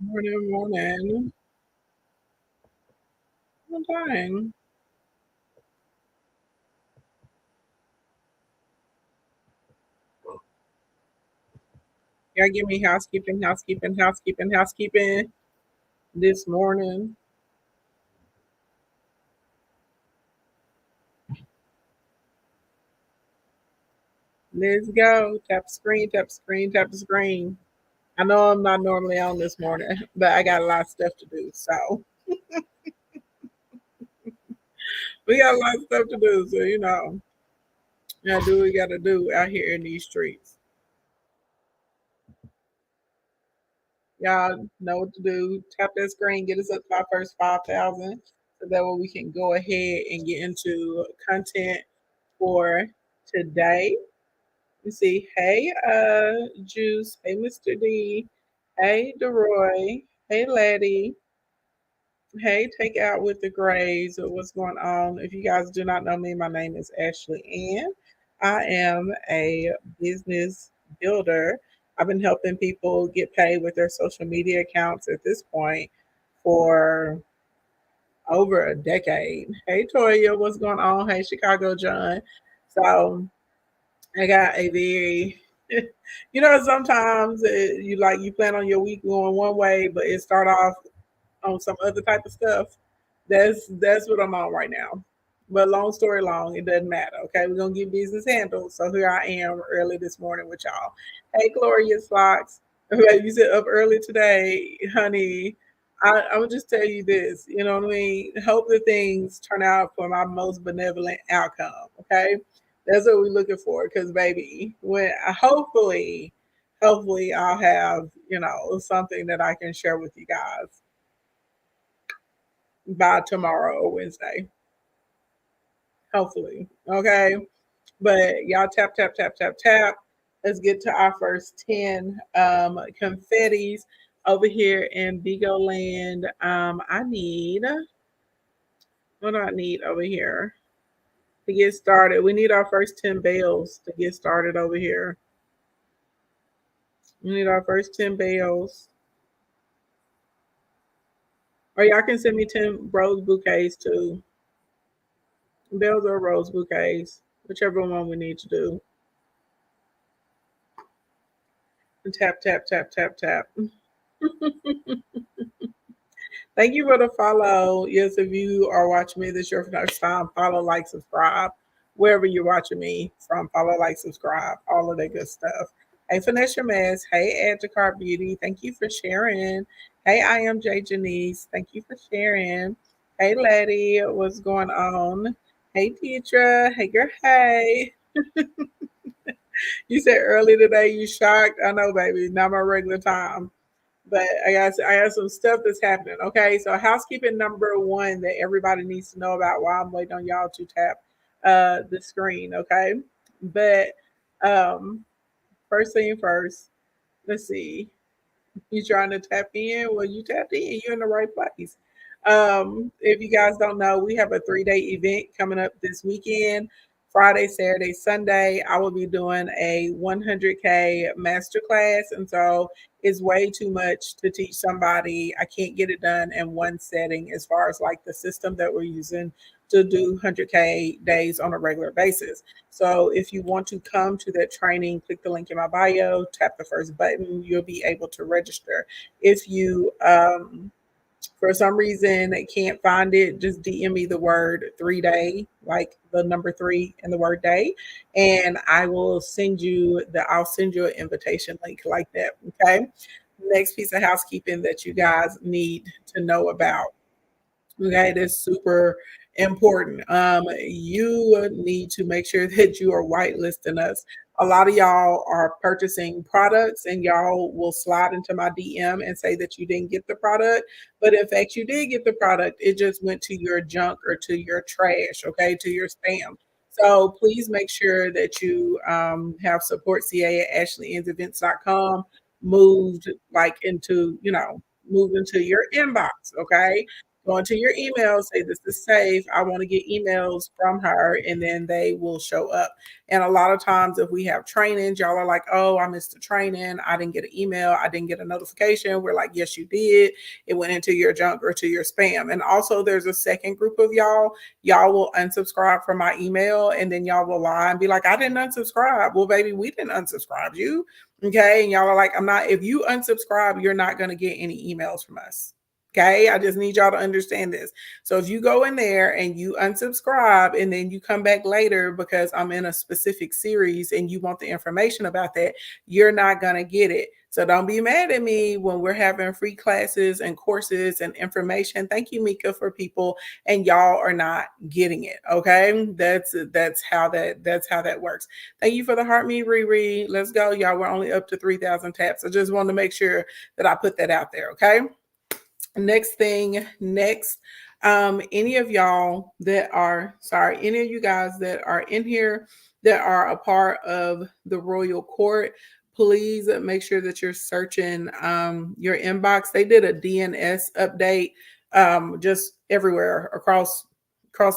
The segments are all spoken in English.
Morning, morning. Oh, dang. Y'all give me housekeeping, housekeeping, housekeeping, housekeeping this morning. Let's go. Tap the screen, tap the screen, tap the screen. I know I'm not normally on this morning, but I got a lot of stuff to do. So we got a lot of stuff to do. So, gotta do what we gotta do out here in these streets. Y'all know what to do. Tap that screen, get us up to our first 5,000. So that way we can go ahead and get into content for today. You see, hey, Juice, hey, Mr. D, hey, DeRoy, hey, Letty, hey, Take Out with the Grays. What's going on? If you guys do not know me, my name is Ashley Ann. I am a business builder. I've been helping people get paid with their social media accounts at this point for over a decade. Hey, Toya, what's going on? Hey, Chicago John. So, I got a very, sometimes you plan on your week going one way, but it start off on some other type of stuff. That's what I'm on right now. But long story long, it doesn't matter. Okay, we're gonna get business handled. So here I am early this morning with y'all. Hey, Glorious Fox. Okay, you said up early today, honey. I would just tell you this. You know what I mean? Hope that things turn out for my most benevolent outcome. Okay, that's what we're looking for. Because baby, when hopefully I'll have something that I can share with you guys by tomorrow or Wednesday. Hopefully. Okay. But y'all tap, tap, tap, tap, tap. Let's get to our first 10 confettis over here in Vigo Land. I need, what do I need over here to get started? We need our first 10 bales to get started over here. We need our first 10 bales. Or y'all can send me 10 rose bouquets too. Bales or rose bouquets, whichever one we need to do. Tap, tap, tap, tap, tap. Thank you for the follow. Yes, if you are watching me, this is your first time. Follow, like, subscribe. Wherever you're watching me from, follow, like, subscribe, all of that good stuff. Hey, Finesse Your Mess. Hey, Add to Cart Beauty. Thank you for sharing. Hey, I am J Janice. Thank you for sharing. Hey, Letty. What's going on? Hey, Petra. Hey, girl. Hey. You said early today you shocked. I know, baby. Not my regular time. But I got some stuff that's happening. Okay, so housekeeping number one that everybody needs to know about while I'm waiting on y'all to tap the screen. Okay, but um, first thing first, let's see. You trying to tap in? Well, you tapped in. You're in the right place. If you guys don't know, we have a 3-day event coming up this weekend. Friday, Saturday, Sunday. I will be doing a 100K masterclass. And so it's way too much to teach somebody. I can't get it done in one setting as far as like the system that we're using to do 100K days on a regular basis. So if you want to come to that training, click the link in my bio, tap the first button, you'll be able to register. If you for some reason can't find it, just DM me the word 3-day, like the number 3 and the word day, and I'll send you an invitation link like that. Okay. Next piece of housekeeping that you guys need to know about. Okay, that's super important. You need to make sure that you are whitelisting us. A lot of y'all are purchasing products and y'all will slide into my DM and say that you didn't get the product. But in fact, you did get the product. It just went to your junk or to your trash, okay, to your spam. So please make sure that you have support CA at ashleyensevents.com moved like into, moved into your inbox, okay? Go into your email, say this is safe. I want to get emails from her, and then they will show up. And a lot of times, if we have trainings, y'all are like, oh, I missed the training. I didn't get an email. I didn't get a notification. We're like, yes, you did. It went into your junk or to your spam. And also, there's a second group of y'all. Y'all will unsubscribe from my email, and then y'all will lie and be like, I didn't unsubscribe. Well, baby, we didn't unsubscribe you. Okay. And y'all are like, I'm not, if you unsubscribe, you're not going to get any emails from us. Okay. I just need y'all to understand this. So if you go in there and you unsubscribe and then you come back later because I'm in a specific series and you want the information about that, you're not going to get it. So don't be mad at me when we're having free classes and courses and information. Thank you, Mika, for people, and y'all are not getting it. Okay, that's how that works. Thank you for the heart me, Riri. Let's go, y'all. We're only up to 3,000 taps. I just wanted to make sure that I put that out there. Okay. Next, any of y'all that are any of you guys that are in here that are a part of the royal court, please make sure that you're searching your inbox. They did a DNS update just everywhere across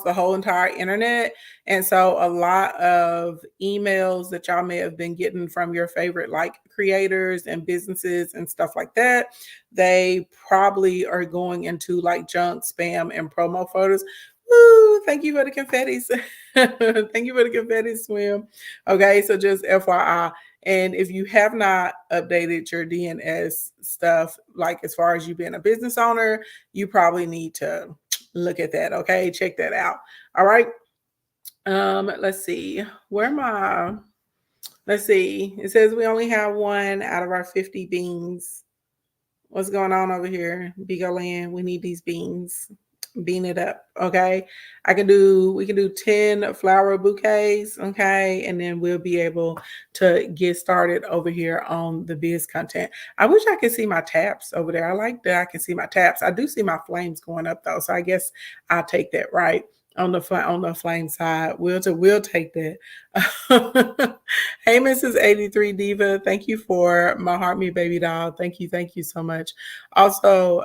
the whole entire internet. And so a lot of emails that y'all may have been getting from your favorite like creators and businesses and stuff like that, they probably are going into like junk, spam, and promo photos. Woo, thank you for the confettis. Thank you for the confetti, Swim. Okay, so just FYI. And if you have not updated your DNS stuff, like as far as you being a business owner, you probably need to look at that. Okay, check that out. All right. Let's see. Let's see. It says we only have one out of our 50 beans. What's going on over here? Bigo Land, we need these beans. Bean it up. Okay. We can do 10 flower bouquets. Okay. And then we'll be able to get started over here on the biz content. I wish I could see my taps over there. I like that I can see my taps. I do see my flames going up though. So I guess I'll take that right on the flame side. We'll take that. Hey, Mrs. 83 Diva, thank you for my heart me baby doll. Thank you so much. Also,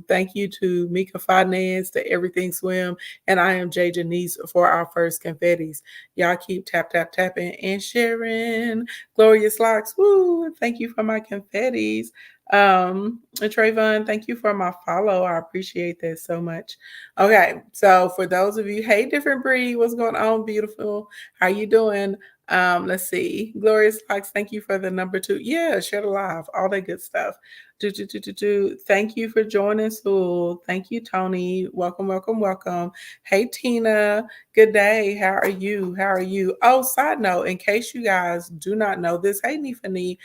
thank you to Mika Finance, to Everything Swim, and I am Jay Janice for our first confettis. Y'all keep tapping and sharing. Glorious Locks, woo! Thank you for my confettis. Trayvon, thank you for my follow. I appreciate that so much. Okay, so for those of you, hey, different breed, what's going on, beautiful? How you doing? Let's see. Glorious Locks, thank you for the number 2. Yeah, share the live, all that good stuff. Thank you for joining, Sewell. Thank you, Tony. Welcome. Hey, Tina. Good day. How are you? Oh, side note, in case you guys do not know this, hey, Nifani,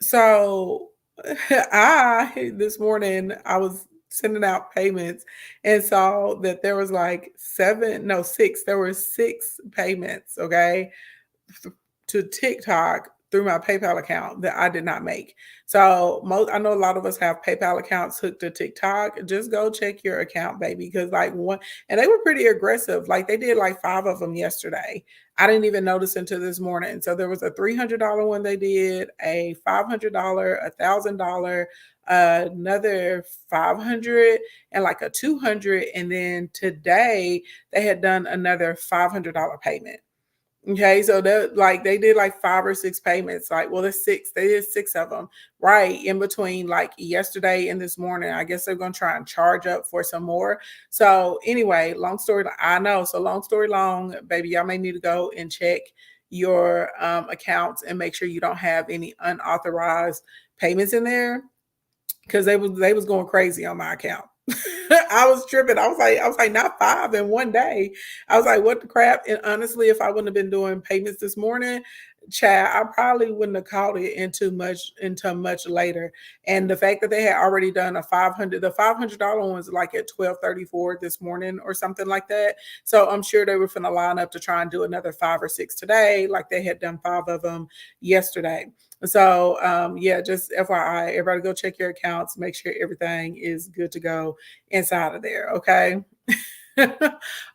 so this morning I was sending out payments and saw that there was like 6. There were 6 payments, okay, to TikTok through my PayPal account that I did not make. So I know a lot of us have PayPal accounts hooked to TikTok. Just go check your account, baby, because like and they were pretty aggressive. Like they did like 5 of them yesterday. I didn't even notice until this morning. So there was a $300 one they did, a $500, $1,000, another 500, and like a 200. And then today they had done another $500 payment. Okay, so they did like 5 or 6 payments. Like, well, there's 6. They did 6 of them right in between like yesterday and this morning. I guess they're gonna try and charge up for some more. So anyway, long story long, baby, y'all may need to go and check your accounts and make sure you don't have any unauthorized payments in there, because they was going crazy on my account. I was tripping. I was like, not 5 in one day. I was like, what the crap? And honestly, if I wouldn't have been doing payments this morning, Chad, I probably wouldn't have caught it until much later. And the fact that they had already done the $500 was like at 12:34 this morning or something like that. So I'm sure they were finna line up to try and do another 5 or 6 today, like they had done 5 of them yesterday. So yeah, just FYI, everybody go check your accounts, make sure everything is good to go inside of there. Okay.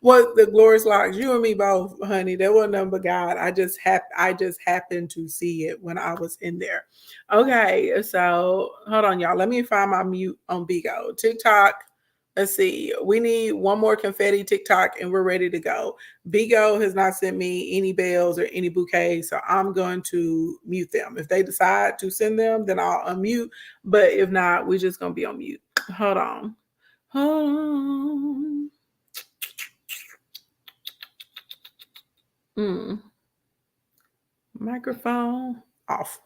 What the glorious locks, you and me both, honey. There was nothing but God. I just happened to see it when I was in there. Okay, so hold on, y'all. Let me find my mute on Bigo. TikTok. Let's see. We need one more confetti TikTok and we're ready to go. Bigo has not sent me any bells or any bouquets, so I'm going to mute them. If they decide to send them, then I'll unmute. But if not, we're just gonna be on mute. Hold on. Hold on. Microphone off.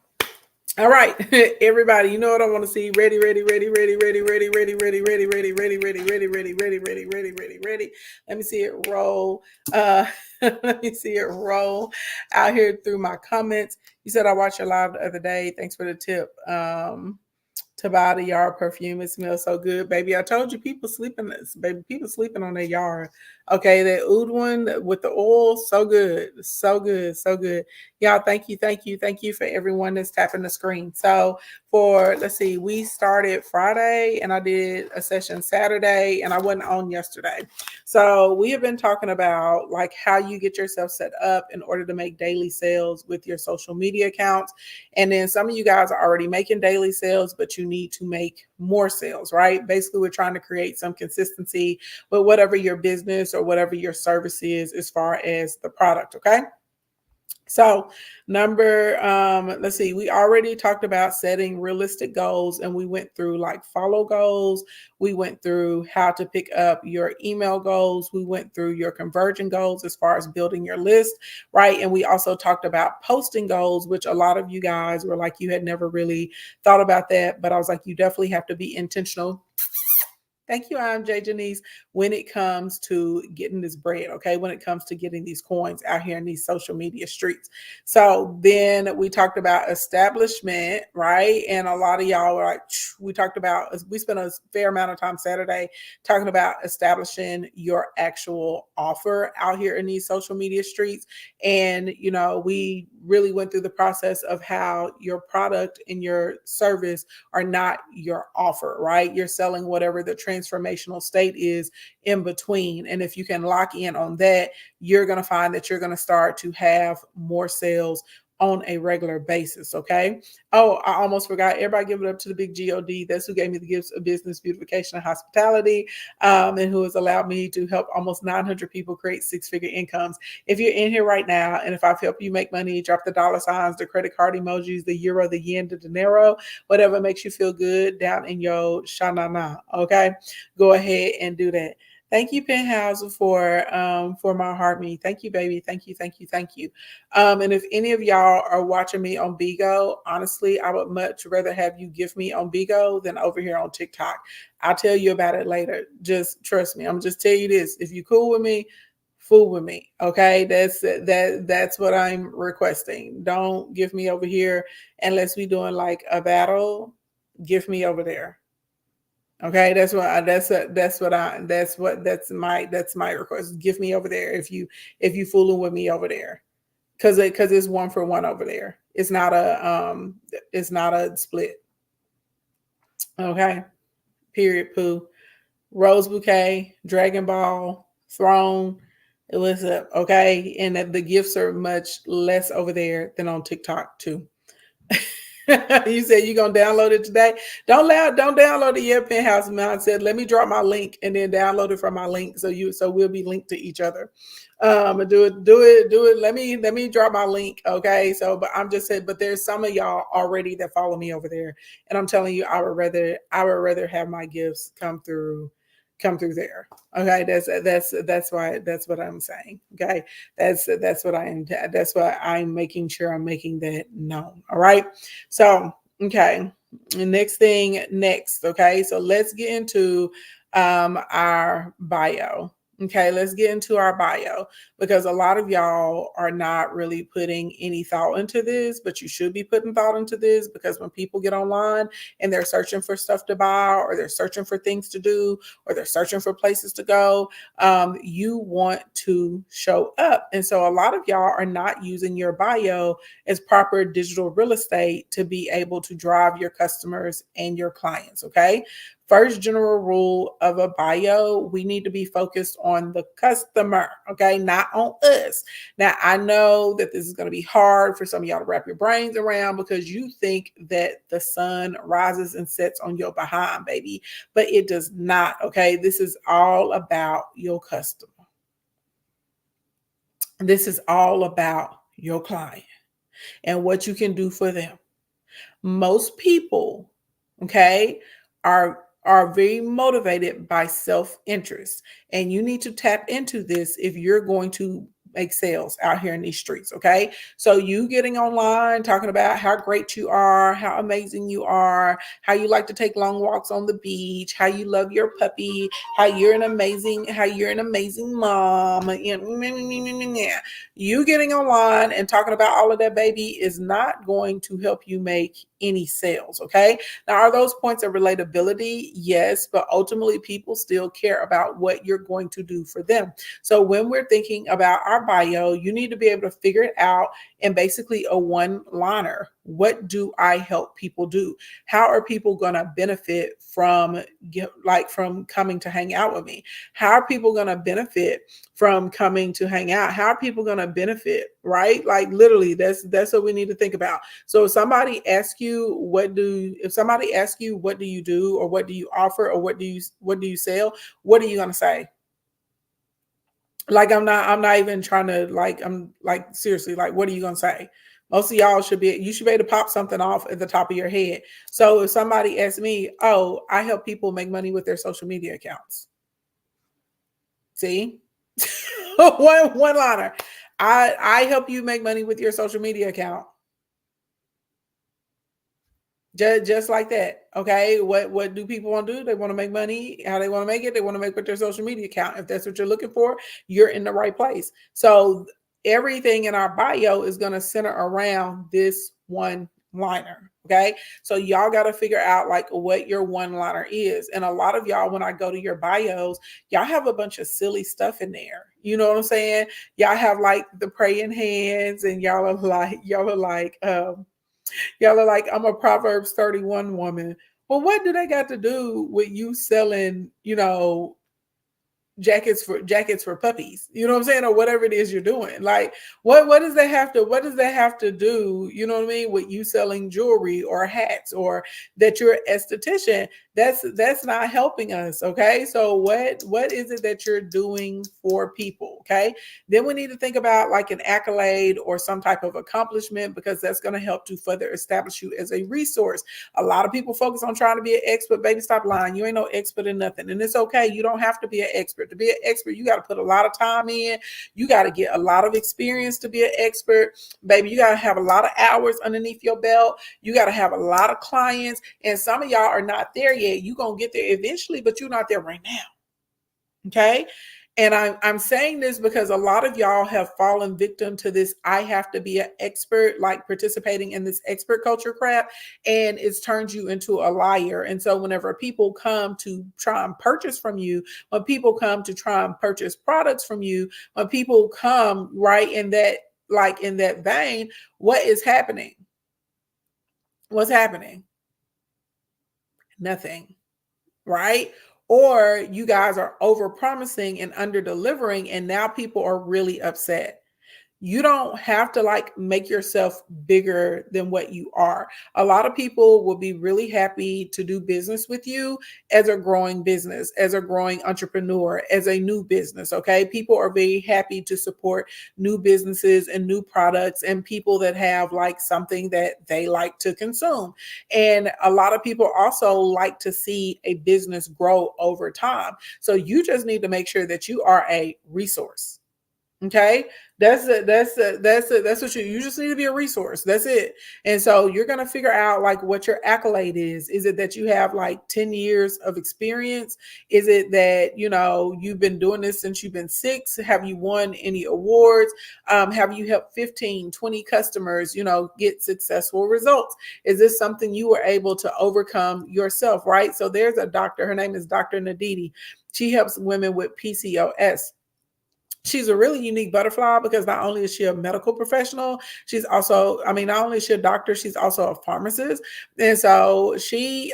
All right, everybody, you know what I want to see. Ready, ready, ready, ready, ready, ready, ready, ready, ready, ready, ready, ready, ready, ready, ready, ready, ready, ready, ready. Let me see it roll. Let me see it roll out here through my comments. You said I watched your live the other day. Thanks for the tip. Tabata yard perfume. It smells so good, baby. I told you people sleeping this, baby. People sleeping on their yard. Okay, that oud one with the oil, so good, so good, so good. Y'all, thank you, thank you, thank you for everyone that's tapping the screen. So for let's see, we started Friday and I did a session Saturday and I wasn't on yesterday. So we have been talking about like how you get yourself set up in order to make daily sales with your social media accounts. And then some of you guys are already making daily sales, but you need to make more sales, right? Basically, we're trying to create some consistency with whatever your business or whatever your service is as far as the product, okay? So let's see, we already talked about setting realistic goals and we went through like follow goals. We went through how to pick up your email goals. We went through your conversion goals as far as building your list, right? And we also talked about posting goals, which a lot of you guys were like, you had never really thought about that. But I was like, you definitely have to be intentional. Thank you, I'm Jay Janice. When it comes to getting this bread, okay, when it comes to getting these coins out here in these social media streets. So then we talked about establishment, right? And a lot of y'all were like, we spent a fair amount of time Saturday talking about establishing your actual offer out here in these social media streets. And, you know, we really went through the process of how your product and your service are not your offer, right? You're selling whatever the transformational state is in between. And if you can lock in on that, you're going to find that you're going to start to have more sales on a regular basis. Okay. Oh, I almost forgot. Everybody give it up to the big God. That's who gave me the gifts of business, beautification, and hospitality, and who has allowed me to help almost 900 people create six-figure incomes. If you're in here right now, and if I've helped you make money, drop the dollar signs, the credit card emojis, the euro, the yen, the dinero, whatever makes you feel good down in your shanana. Okay. Go ahead and do that. Thank you, Penthouse, for my heart me. Thank you, baby. Thank you, thank you, thank you. And if any of y'all are watching me on Bigo, honestly, I would much rather have you gift me on Bigo than over here on TikTok. I'll tell you about it later. Just trust me. I'm just tell you this. If you cool with me, fool with me. Okay. That's what I'm requesting. Don't give me over here unless we doing like a battle. Give me over there. Okay, that's my request. Give me over there if you fooling with me over there, because it's 1-for-1 over there. It's not a split. Okay, period. Pooh, Rose Bouquet, Dragon Ball, Throne. What's up? Okay, and the gifts are much less over there than on TikTok too. You said you're gonna download it today. Don't download it yet, Penthouse Mindset. Let me drop my link and then download it from my link so we'll be linked to each other. Do it. Let me drop my link. Okay. So but I'm just saying, but there's some of y'all already that follow me over there. And I'm telling you, I would rather have my gifts come through there. Okay, that's what I'm saying. Okay, that's why I'm making sure I'm making that known. All right, so okay, next. Okay, so let's get into our bio. Okay, let's get into our bio because a lot of y'all are not really putting any thought into this, but you should be putting thought into this because when people get online and they're searching for stuff to buy or they're searching for things to do or they're searching for places to go, you want to show up. And so a lot of y'all are not using your bio as proper digital real estate to be able to drive your customers and your clients. Okay. first general rule of a bio, we need to be focused on the customer, okay, not on us. Now, I know that this is going to be hard for some of y'all to wrap your brains around because you think that the sun rises and sets on your behind, baby, but it does not, okay? This is all about your customer. This is all about your client and what you can do for them. Most people, okay, are very motivated by self-interest, and you need to tap into this if you're going to make sales out here in these streets. Okay, so you getting online talking about how great you are, how amazing you are, how you like to take long walks on the beach, how you love your puppy, how you're an amazing mom. You getting online and talking about all of that, baby, is not going to help you make any sales. Okay, now, are those points of relatability? Yes, but ultimately people still care about what you're going to do for them. So when we're thinking about our bio, you need to be able to figure it out in basically a one-liner. What do I help people do? How are people going to benefit from coming to hang out with me? How are people going to benefit from coming to hang out? How are people going to benefit, right? Like literally, that's what we need to think about. So if somebody asks you what do you do, or what do you offer, or what do you sell, what are you going to say? Like I'm not even trying to I'm like seriously, like what are you going to say? Most of y'all should be able to pop something off at the top of your head. So if somebody asks me, "Oh, I help people make money with their social media accounts." See? one liner. I help you make money with your social media account. Just like that. Okay. What do people want to do? They want to make money. How they want to make it? They want to make with their social media account. If that's what you're looking for, you're in the right place. So everything in our bio is going to center around this one liner. Okay. So y'all got to figure out like what your one liner is. And a lot of y'all, when I go to your bios, y'all have a bunch of silly stuff in there. You know what I'm saying? Y'all have like the praying hands, and y'all are like, I'm a Proverbs 31 woman. Well, what do they got to do with you selling, jackets for puppies, you know what I'm saying, or whatever it is you're doing? Like what does that have to do, you know what I mean, with you selling jewelry or hats, or that you're an esthetician? That's not helping us. Okay, so what is it that you're doing for people? Okay, then we need to think about like an accolade or some type of accomplishment, because that's going to help to further establish you as a resource. A lot of people focus on trying to be an expert. Baby, stop lying. You ain't no expert in nothing, and it's okay. You don't have to be an expert. To be an expert, you got to put a lot of time in. You got to get a lot of experience to be an expert. Baby, you got to have a lot of hours underneath your belt. You got to have a lot of clients. And some of y'all are not there yet. You're going to get there eventually, but you're not there right now. Okay. And I'm saying this because a lot of y'all have fallen victim to this I have to be an expert, like participating in this expert culture crap, and it's turned you into a liar. And so whenever people come to try and purchase from you, when people come to try and purchase products from you, when people come right in that vein, what is happening? What's happening? Nothing. Right? Or you guys are over promising and under delivering, and now people are really upset. You don't have to like make yourself bigger than what you are. A lot of people will be really happy to do business with you as a growing business, as a growing entrepreneur, as a new business. Okay. People are very happy to support new businesses and new products and people that have like something that they like to consume. And a lot of people also like to see a business grow over time. So you just need to make sure that you are a resource. Okay. That's what you just need to be a resource. That's it. And so you're going to figure out like what your accolade is. Is it that you have like 10 years of experience? Is it that, you've been doing this since you've been 6? Have you won any awards? Have you helped 15, 20 customers, get successful results? Is this something you were able to overcome yourself? Right. So there's a doctor, her name is Dr. Naditi. She helps women with PCOS. she's a really unique butterfly because not only is she a medical professional, she's also, I mean, not only is she a doctor, she's also a pharmacist. And so she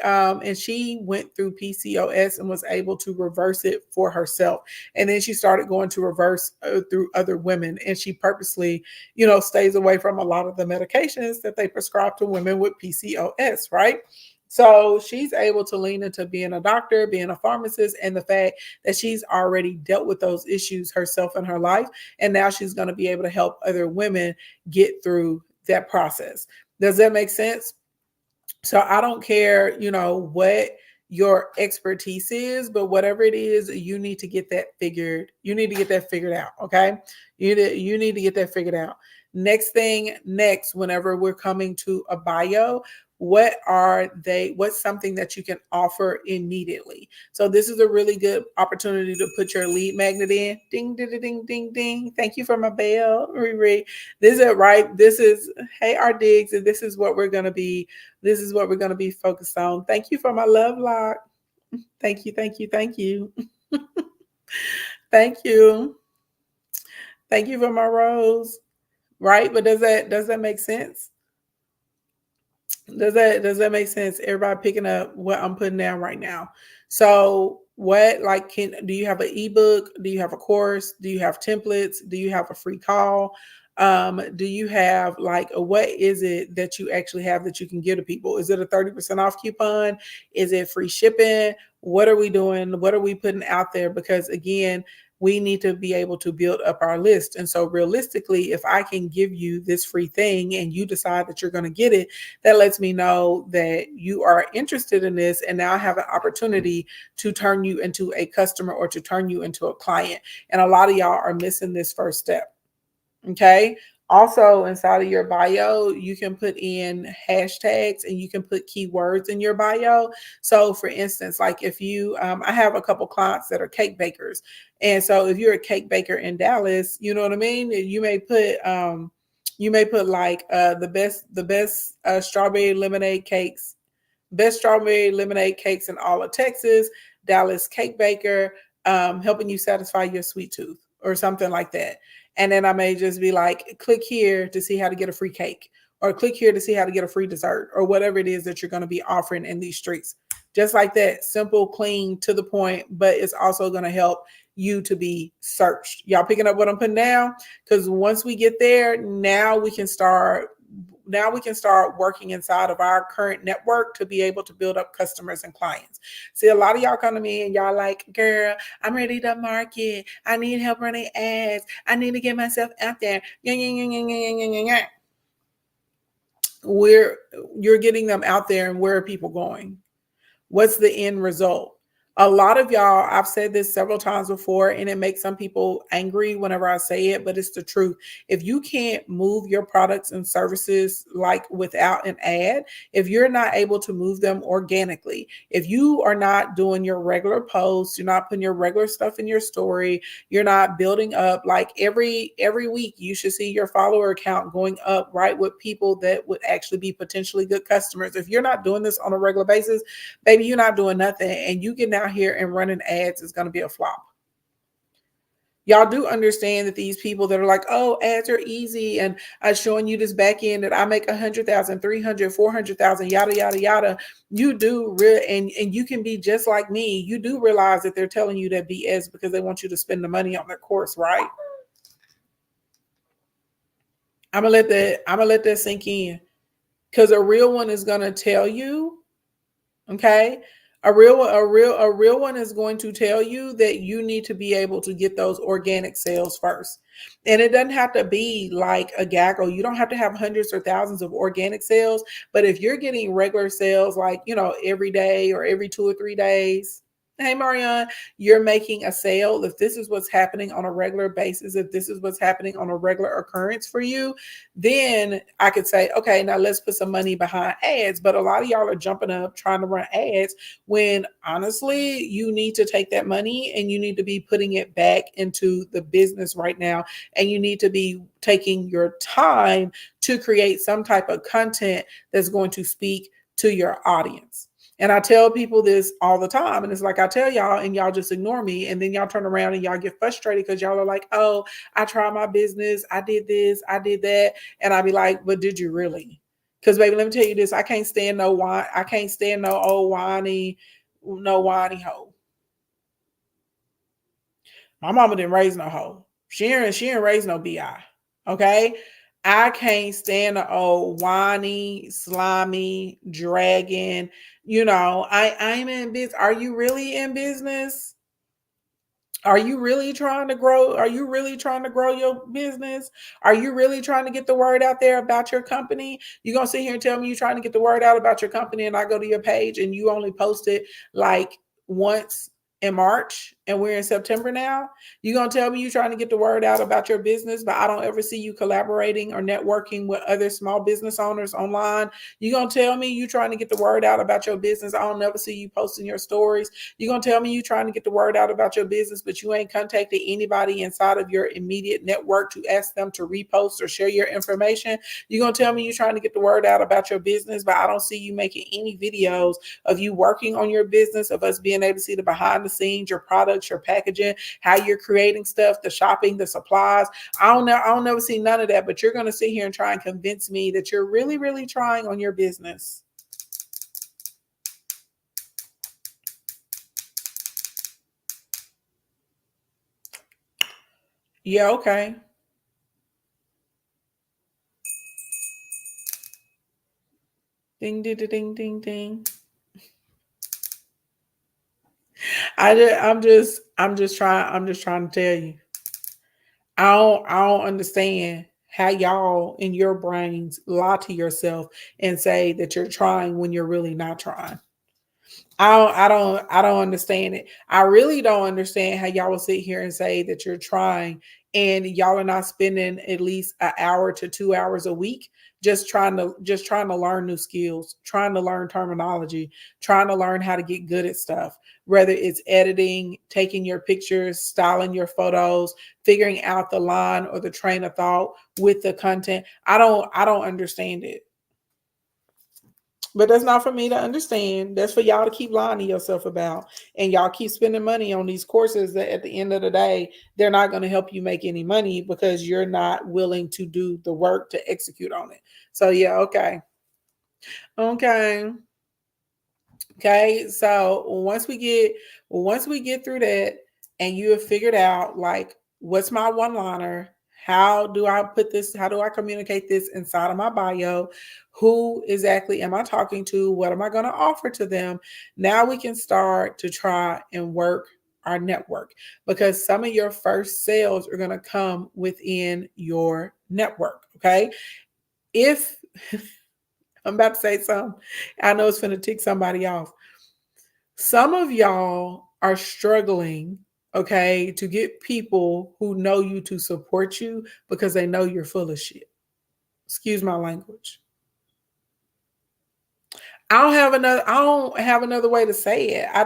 went through PCOS and was able to reverse it for herself. And then she started going to reverse through other women. And she purposely, stays away from a lot of the medications that they prescribe to women with PCOS, right? So she's able to lean into being a doctor, being a pharmacist, and the fact that she's already dealt with those issues herself in her life. And now she's going to be able to help other women get through that process. Does that make sense? So I don't care, what your expertise is, but whatever it is, you need to get that figured. You need to get that figured out. Okay. You need to get that figured out. Next, whenever we're coming to a bio, what's something that you can offer immediately? So this is a really good opportunity to put your lead magnet in. Ding, ding, ding, ding, ding. Thank you for my bell, Riri. This is it, right? This is, hey, our digs, and this is what we're going to be focused on. Thank you for my love lock. Thank you, thank you, thank you. Thank you. Thank you for my rose. Right? But does that make sense? Does that make sense? Everybody picking up what I'm putting down right now. So do you have an ebook? Do you have a course? Do you have templates? Do you have a free call? Do you have what is it that you actually have that you can give to people? Is it a 30% off coupon? Is it free shipping? What are we doing? What are we putting out there? Because again, we need to be able to build up our list. And so realistically, if I can give you this free thing and you decide that you're going to get it, that lets me know that you are interested in this. And now I have an opportunity to turn you into a customer or to turn you into a client. And a lot of y'all are missing this first step. Okay. Also, inside of your bio, you can put in hashtags and you can put keywords in your bio. So for instance, like if you, I have a couple clients that are cake bakers. And so if you're a cake baker in Dallas, you know what I mean? You may put like the best strawberry lemonade cakes, best strawberry lemonade cakes in all of Texas, Dallas cake baker, helping you satisfy your sweet tooth or something like that. And then I may just be like, click here to see how to get a free cake, or click here to see how to get a free dessert, or whatever it is that you're going to be offering in these streets. Just like that, simple, clean, to the point, but it's also going to help you to be searched. Y'all picking up what I'm putting down? Because once we get there, now we can start working inside of our current network to be able to build up customers and clients. See, a lot of y'all come to me and y'all like, girl, I'm ready to market. I need help running ads. I need to get myself out there. You're getting them out there, and where are people going? What's the end result? A lot of y'all, I've said this several times before, and it makes some people angry whenever I say it, but it's the truth. If you can't move your products and services without an ad, if you're not able to move them organically, if you are not doing your regular posts, you're not putting your regular stuff in your story, you're not building up, every week, you should see your follower count going up, right, with people that would actually be potentially good customers. If you're not doing this on a regular basis, baby, you're not doing nothing, and you get out here and running ads is going to be a flop. Y'all do understand that these people that are like, oh, ads are easy, and I'm showing you this back end that I make 100,000, 300, 400,000, yada, yada, yada. You do and you can be just like me. You do realize that they're telling you that BS because they want you to spend the money on their course, right? I'm gonna let that sink in, because a real one is gonna tell you, okay? A real one is going to tell you that you need to be able to get those organic sales first. And it doesn't have to be like a gaggle. You don't have to have hundreds or thousands of organic sales. But if you're getting regular sales, every day or every 2 or 3 days, hey, Marianne, you're making a sale. If this is what's happening on a regular basis, if this is what's happening on a regular occurrence for you, then I could say, okay, now let's put some money behind ads. But a lot of y'all are jumping up trying to run ads when honestly, you need to take that money and you need to be putting it back into the business right now. And you need to be taking your time to create some type of content that's going to speak to your audience. And I tell people this all the time. And it's like I tell y'all and y'all just ignore me. And then y'all turn around and y'all get frustrated because y'all are like, oh, I tried my business. I did this. I did that. And I be like, but did you really? Because baby, let me tell you this. I can't stand no wine. I can't stand no old no whiny hoe. My mama didn't raise no hoe. She didn't raise no BI. Okay. I can't stand the old whiny, slimy, dragon. I'm in business. Are you really in business? Are you really trying to grow? Are you really trying to grow your business? Are you really trying to get the word out there about your company? You gonna sit here and tell me you're trying to get the word out about your company, and I go to your page and you only post it like once in March, and we're in September now? You gonna tell me you're trying to get the word out about your business, but I don't ever see you collaborating or networking with other small business owners online? You gonna tell me you trying to get the word out about your business? I don't never see you posting your stories. You're going to tell me you're trying to get the word out about your business, but you ain't contacted anybody inside of your immediate network to ask them to repost or share your information. You're going to tell me you're trying to get the word out about your business, but I don't see you making any videos of you working on your business, of us being able to see the behind the scenes, your products, your packaging, how you're creating stuff, the shopping, the supplies. I don't never see none of that, but you're going to sit here and try and convince me that you're really, really trying on your business. Yeah, okay. Ding, ding, ding, ding, ding. I'm just trying to tell you. I don't understand how y'all in your brains lie to yourself and say that you're trying when you're really not trying. I don't understand it. I really don't understand how y'all will sit here and say that you're trying and y'all are not spending at least an hour to 2 hours a week just trying to learn new skills, trying to learn terminology, trying to learn how to get good at stuff, whether it's editing, taking your pictures, styling your photos, figuring out the line or the train of thought with the content. I don't understand it. But that's not for me to understand. That's for y'all to keep lying to yourself about. And y'all keep spending money on these courses that at the end of the day, they're not going to help you make any money because you're not willing to do the work to execute on it. So, yeah, okay. Okay. Okay. So once we get through that and you have figured out like what's my one liner, how do I put this, how do I communicate this inside of my bio? Who exactly am I talking to? What am I going to offer to them? Now we can start to try and work our network because some of your first sales are going to come within your network. Okay. If I'm about to say something, I know it's going to tick somebody off. Some of y'all are struggling, okay, to get people who know you to support you because they know you're full of shit. Excuse my language. I don't have another way to say it. I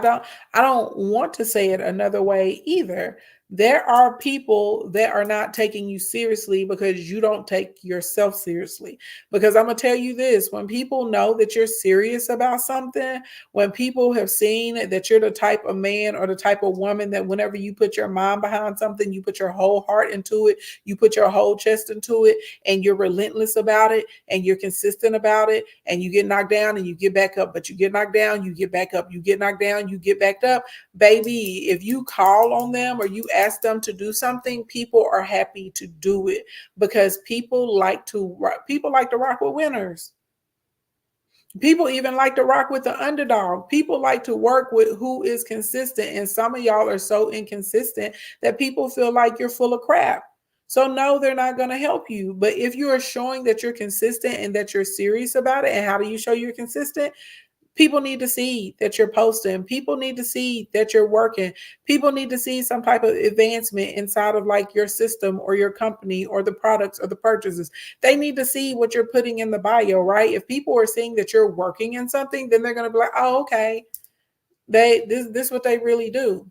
don't want to say it another way either. There are people that are not taking you seriously because you don't take yourself seriously. Because I'm going to tell you this, when people know that you're serious about something, when people have seen that you're the type of man or the type of woman that whenever you put your mind behind something, you put your whole heart into it, you put your whole chest into it, and you're relentless about it, and you're consistent about it, and you get knocked down and you get back up, but you get knocked down, you get back up, you get knocked down, you get back up. Baby, if you call on them or you ask them to do something, people are happy to do it because people like to rock with winners. People even like to rock with the underdog. People like to work with who is consistent. And some of y'all are so inconsistent that people feel like you're full of crap. So, no, they're not going to help you. But if you are showing that you're consistent and that you're serious about it, and how do you show you're consistent? People need to see that you're posting. People need to see that you're working. People need to see some type of advancement inside of like your system or your company or the products or the purchases. They need to see what you're putting in the bio, right? If people are seeing that you're working in something, then they're going to be like, oh, okay. This is what they really do.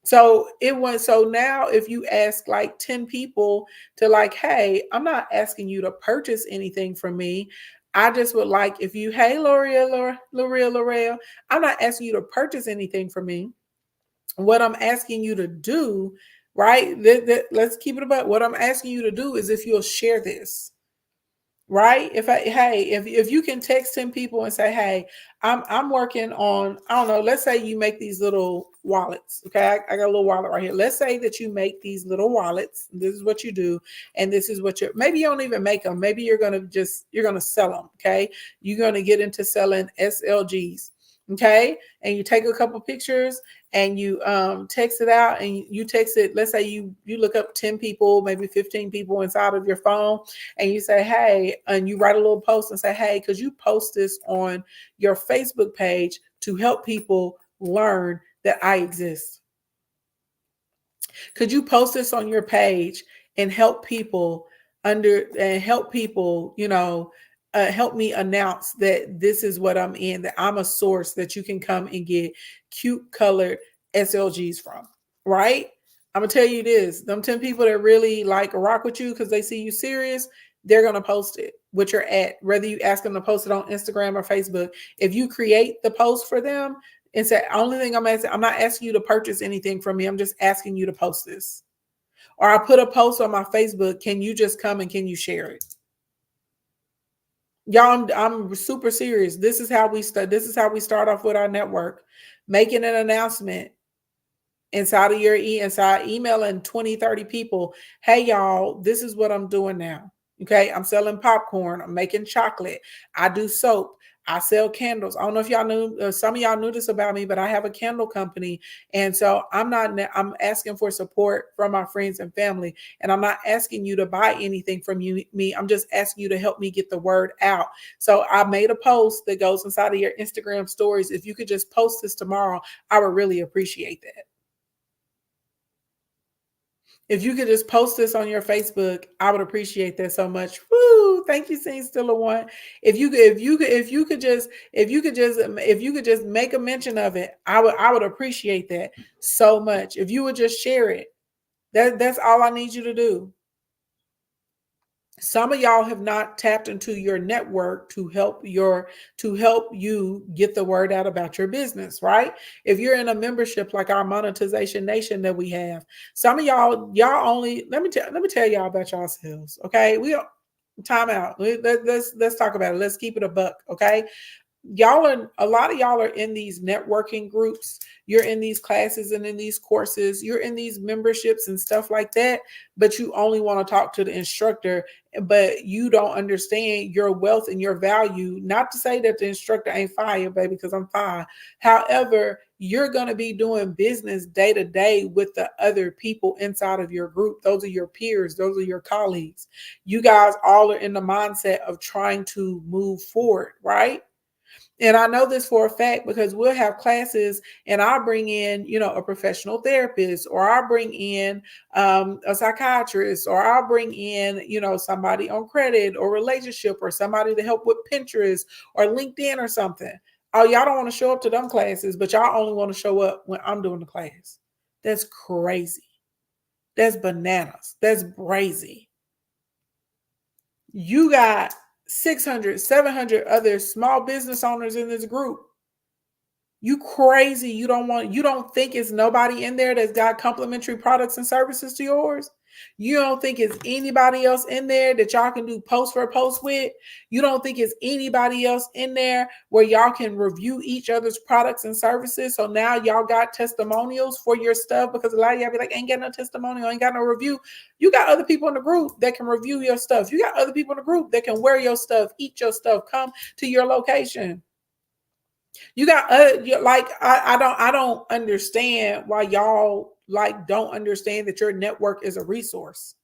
So now if you ask like 10 people to like, hey, I'm not asking you to purchase anything from me. I just would like if you, hey, L'Oreal, I'm not asking you to purchase anything from me. What I'm asking you to do, right? Let's keep it about what I'm asking you to do is if you'll share this, right? If you can text 10 people and say, hey, I'm working on, I don't know, let's say you make these little wallets. Okay, I got a little wallet right here. Let's say that you make these little wallets. This is what you do, and this is what you're, maybe you don't even make them. Maybe you're gonna sell them. Okay, you're gonna get into selling SLGs. Okay, and you take a couple pictures and you text it out, and you text it. Let's say you look up 10 people, maybe 15 people inside of your phone, and you say, hey, and you write a little post and say, hey, could you post this on your Facebook page to help people learn that I exist? Could you post this on your page and help people help people, help me announce that this is what I'm in, that I'm a source that you can come and get cute colored SLGs from, right? I'm gonna tell you this, them 10 people that really like rock with you because they see you serious, they're gonna post it with your at, whether you ask them to post it on Instagram or Facebook. If you create the post for them and say, only thing I'm asking, I'm not asking you to purchase anything from me, I'm just asking you to post this. Or I put a post on my Facebook, can you just come and can you share it? Y'all, I'm super serious. This is how we start off with our network, making an announcement inside of your inside emailing 20, 30 people. Hey, y'all, this is what I'm doing now. Okay, I'm selling popcorn. I'm making chocolate. I do soap. I sell candles. I don't know if y'all knew, some of y'all knew this about me, but I have a candle company. And so I'm asking for support from my friends and family. And I'm not asking you to buy anything from me. I'm just asking you to help me get the word out. So I made a post that goes inside of your Instagram stories. If you could just post this tomorrow, I would really appreciate that. If you could just post this on your Facebook, I would appreciate that so much. Woo! Thank you, Scene Stiller One. If you could just make a mention of it, I would appreciate that so much. If you would just share it, that's all I need you to do. Some of y'all have not tapped into your network to help you get the word out about your business, right? If you're in a membership like our Monetization Nation that we have, some of y'all only, let me tell y'all about yourselves, okay? Time out. Let's talk about it. Let's keep it a buck, okay? A lot of y'all are in these networking groups, you're in these classes and in these courses, you're in these memberships and stuff like that, but you only want to talk to the instructor, but you don't understand your wealth and your value. Not to say that the instructor ain't fire, baby, because I'm fine. However, you're going to be doing business day to day with the other people inside of your group. Those are your peers, those are your colleagues. You guys all are in the mindset of trying to move forward, right? And I know this for a fact because we'll have classes and I'll bring in, a professional therapist, or I'll bring in a psychiatrist, or I'll bring in, somebody on credit or relationship, or somebody to help with Pinterest or LinkedIn or something. Oh, y'all don't want to show up to them classes, but y'all only want to show up when I'm doing the class. That's crazy. That's bananas. That's brazy. You got 600, 700 other small business owners in this group. You crazy. You don't think it's nobody in there that's got complimentary products and services to yours? You don't think it's anybody else in there that y'all can do post for post with? You don't think it's anybody else in there where y'all can review each other's products and services? So now y'all got testimonials for your stuff, because a lot of y'all be like, ain't got no testimonial, ain't got no review. You got other people in the group that can review your stuff. You got other people in the group that can wear your stuff, eat your stuff, come to your location. You got I don't understand why y'all don't understand that your network is a resource.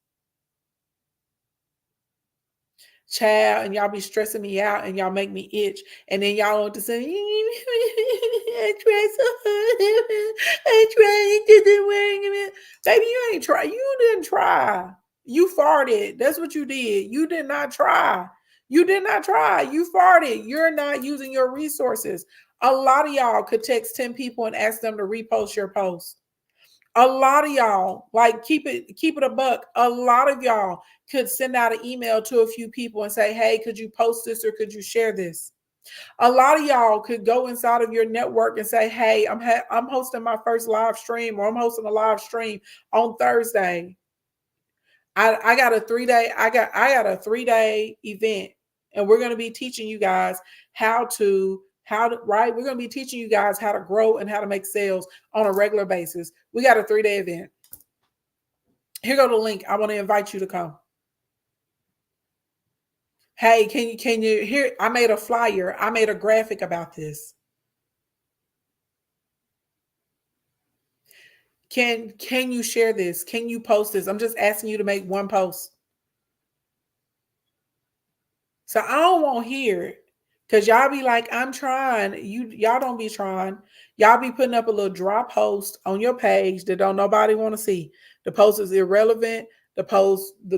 Child, and y'all be stressing me out and y'all make me itch, and then y'all want to say I tried so hard. I tried, it didn't work. Baby, you ain't try. You didn't try. You farted. That's what you did. You did not try. You did not try. You farted. You're not using your resources. A lot of y'all could text 10 people and ask them to repost your post. A lot of y'all, like keep it a buck. A lot of y'all could send out an email to a few people and say, "Hey, could you post this or could you share this?" A lot of y'all could go inside of your network and say, "Hey, I'm hosting my first live stream, or I'm hosting a live stream on Thursday. I got a 3-day I got a 3-day event, and we're going to be teaching you guys how to right. We're going to be teaching you guys how to grow and how to make sales on a regular basis. We got a 3-day event. Here go the link. I want to invite you to come. Hey, can you hear? I made a flyer. I made a graphic about this. Can you share this? Can you post this? I'm just asking you to make one post. So I don't want to hear it. Cause y'all be like, I'm trying. Y'all don't be trying. Y'all be putting up a little dry post on your page that don't nobody want to see. The post is irrelevant. The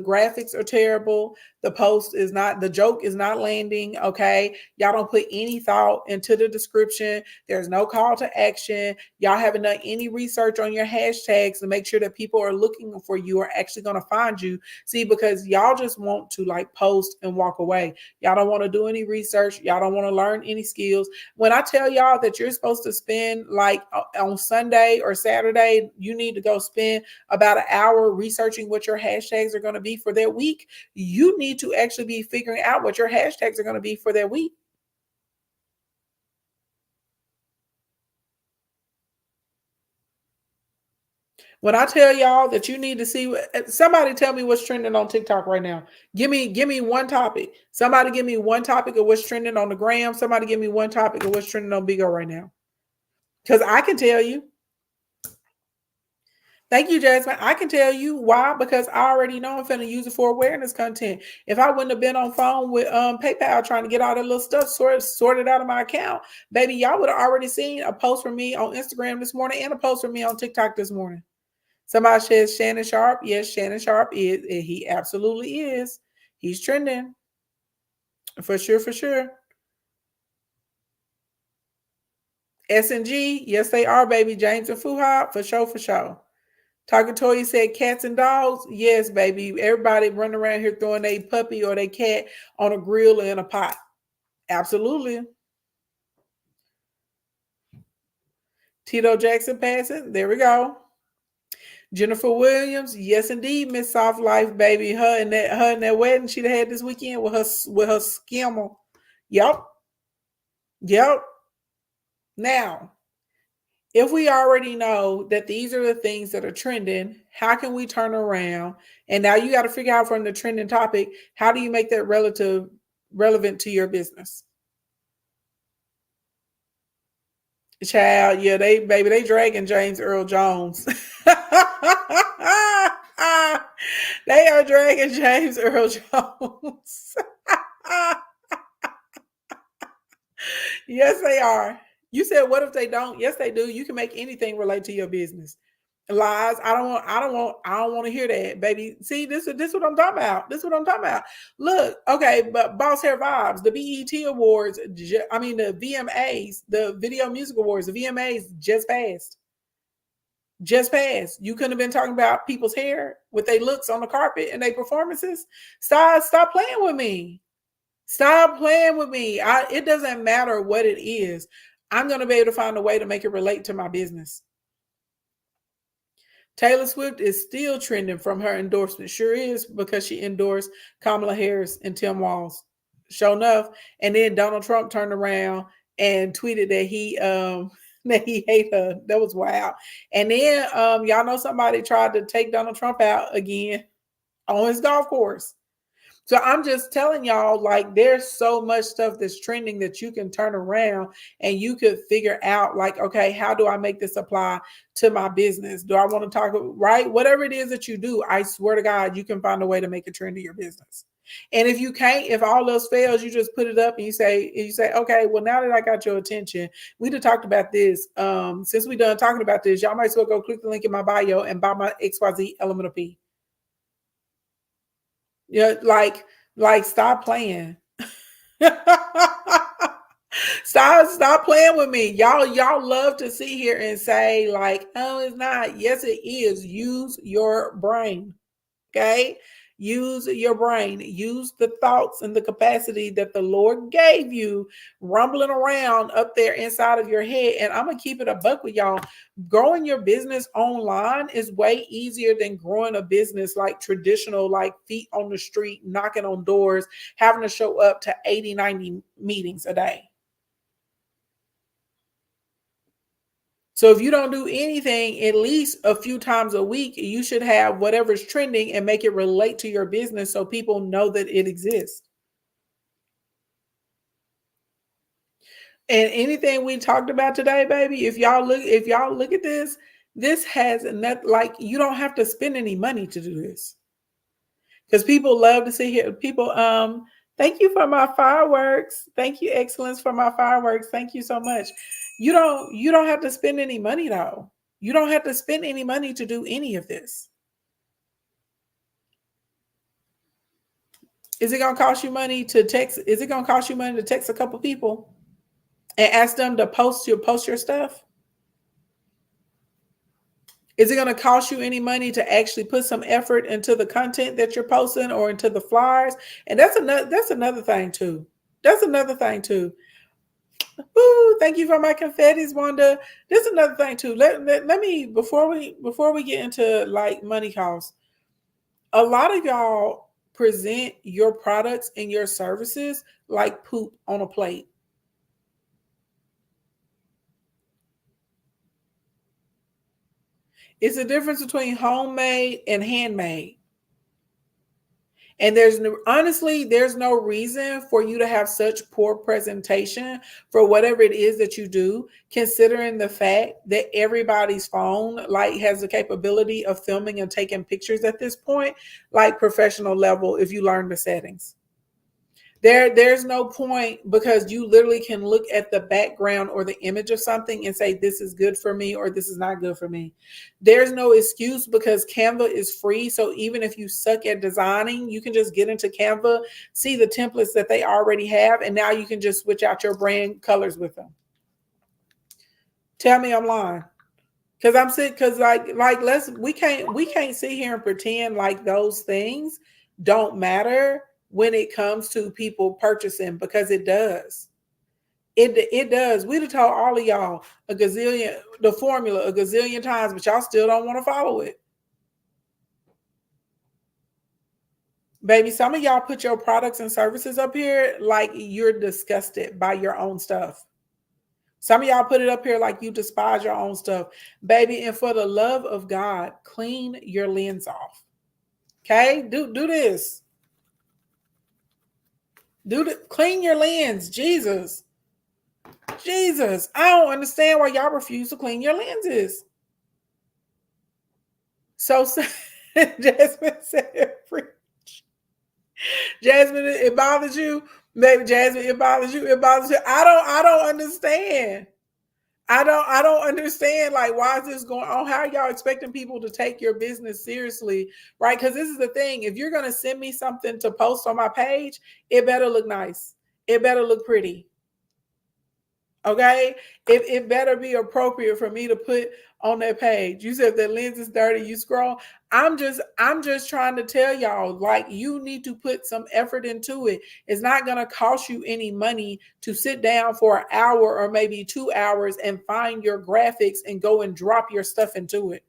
graphics are terrible. The joke is not landing. Okay. Y'all don't put any thought into the description. There's no call to action. Y'all haven't done any research on your hashtags to make sure that people are looking for you are actually going to find you. See, because y'all just want to like post and walk away. Y'all don't want to do any research. Y'all don't want to learn any skills. When I tell y'all that you're supposed to spend like on Sunday or Saturday, you need to go spend about an hour researching what your hashtags are going to be for their week. You need to actually be figuring out what your hashtags are going to be for their week. When I tell y'all that you need to see, somebody tell me what's trending on TikTok right now. Give me one topic. Somebody give me one topic of what's trending on the gram. Somebody give me one topic of what's trending on Bigo right now. Because I can tell you. Thank you, Jasmine. I can tell you why, because I already know I'm finna use it for awareness content. If I wouldn't have been on phone with PayPal trying to get all that little stuff sorted out of my account, baby, y'all would have already seen a post from me on Instagram this morning and a post from me on TikTok this morning. Somebody says Shannon Sharp. Yes, Shannon Sharp is. He absolutely is. He's trending. For sure, for sure. S&G, yes, they are, baby. James and Fuha, for sure, for sure. Talking Toy said cats and dogs. Yes, baby. Everybody running around here throwing a puppy or their cat on a grill or in a pot. Absolutely. Tito Jackson passing. There we go. Jennifer Williams. Yes, indeed, Miss Soft Life, baby. Her and that wedding she'd had this weekend with her skimmel. Yep. Yep. Now, if we already know that these are the things that are trending, how can we turn around? And now you got to figure out from the trending topic, how do you make that relevant to your business? Child, yeah, they dragging James Earl Jones. They are dragging James Earl Jones. Yes, they are. You said, what if they don't? Yes, they do. You can make anything relate to your business. Lies. I don't want to hear that, baby. See, this what I'm talking about. This is what I'm talking about. Look, okay, but Boss Hair Vibes, the BET Awards, the VMAs, the Video Music Awards, the VMAs just passed. Just passed. You couldn't have been talking about people's hair with their looks on the carpet and their performances. Stop playing with me. Stop playing with me. It doesn't matter what it is. I'm going to be able to find a way to make it relate to my business. Taylor Swift is still trending from her endorsement. Sure is, because she endorsed Kamala Harris and Tim Walz. Sure enough. And then Donald Trump turned around and tweeted that he that he hate her. That was wild. And then y'all know somebody tried to take Donald Trump out again on his golf course. So I'm just telling y'all, like, there's so much stuff that's trending that you can turn around and you could figure out, like, okay, how do I make this apply to my business? Do I want to talk, right? Whatever it is that you do, I swear to God, you can find a way to make a trend in your business. And if you can't, if all else fails, you just put it up and you say, okay, well, now that I got your attention, we done talked about this. Since we done talking about this, y'all might as well go click the link in my bio and buy my XYZ Elemental P. Yeah, like stop playing. Stop playing with me. Y'all love to sit here and say, like, oh, it's not. Yes, it is. Use your brain. Okay? Use your brain. Use the thoughts and the capacity that the Lord gave you rumbling around up there inside of your head. And I'm going to keep it a buck with y'all. Growing your business online is way easier than growing a business like traditional, like feet on the street, knocking on doors, having to show up to 80, 90 meetings a day. So if you don't do anything at least a few times a week, you should have whatever's trending and make it relate to your business so people know that it exists. And anything we talked about today, baby, if y'all look at this, this has not, like, you don't have to spend any money to do this. Because people love to see here. People, thank you for my fireworks. Thank you, Excellence, for my fireworks. Thank you so much. You don't have to spend any money though. You don't have to spend any money to do any of this. Is it gonna cost you money to text? Is it gonna cost you money to text a couple people and ask them to post your stuff? Is it going to cost you any money to actually put some effort into the content that you're posting or into the flyers? And that's another thing too. That's another thing too. Ooh, thank you for my confettis, Wanda. There's another thing too. Let me before we get into like money costs. A lot of y'all present your products and your services like poop on a plate. It's a difference between homemade and handmade. And there's no reason for you to have such poor presentation for whatever it is that you do, considering the fact that everybody's phone like has the capability of filming and taking pictures at this point, like professional level, if you learn the settings. There's no point, because you literally can look at the background or the image of something and say, this is good for me or this is not good for me. There's no excuse, because Canva is free. So even if you suck at designing, you can just get into Canva, see the templates that they already have, and now you can just switch out your brand colors with them. Tell me I'm lying. Because I'm sick, because we can't sit here and pretend like those things don't matter when it comes to people purchasing, because it does. It does. We'd have told all of y'all the formula a gazillion times, but y'all still don't want to follow it. Baby, some of y'all put your products and services up here like you're disgusted by your own stuff. Some of y'all put it up here like you despise your own stuff. Baby, and for the love of God, clean your lens off. Okay? Do this. Clean your lens. Jesus. I don't understand why y'all refuse to clean your lenses. So Jasmine said, Jasmine, it bothers you? Maybe Jasmine, it bothers you. I don't understand. I don't understand, like, why is this going on? How are y'all expecting people to take your business seriously, right? Because this is the thing. If you're going to send me something to post on my page, it better look nice. It better look pretty. Okay? It better be appropriate for me to put on that page. You said that lens is dirty, you scroll. I'm just trying to tell y'all, like, you need to put some effort into it. It's not going to cost you any money to sit down for an hour or maybe 2 hours and find your graphics and go and drop your stuff into it.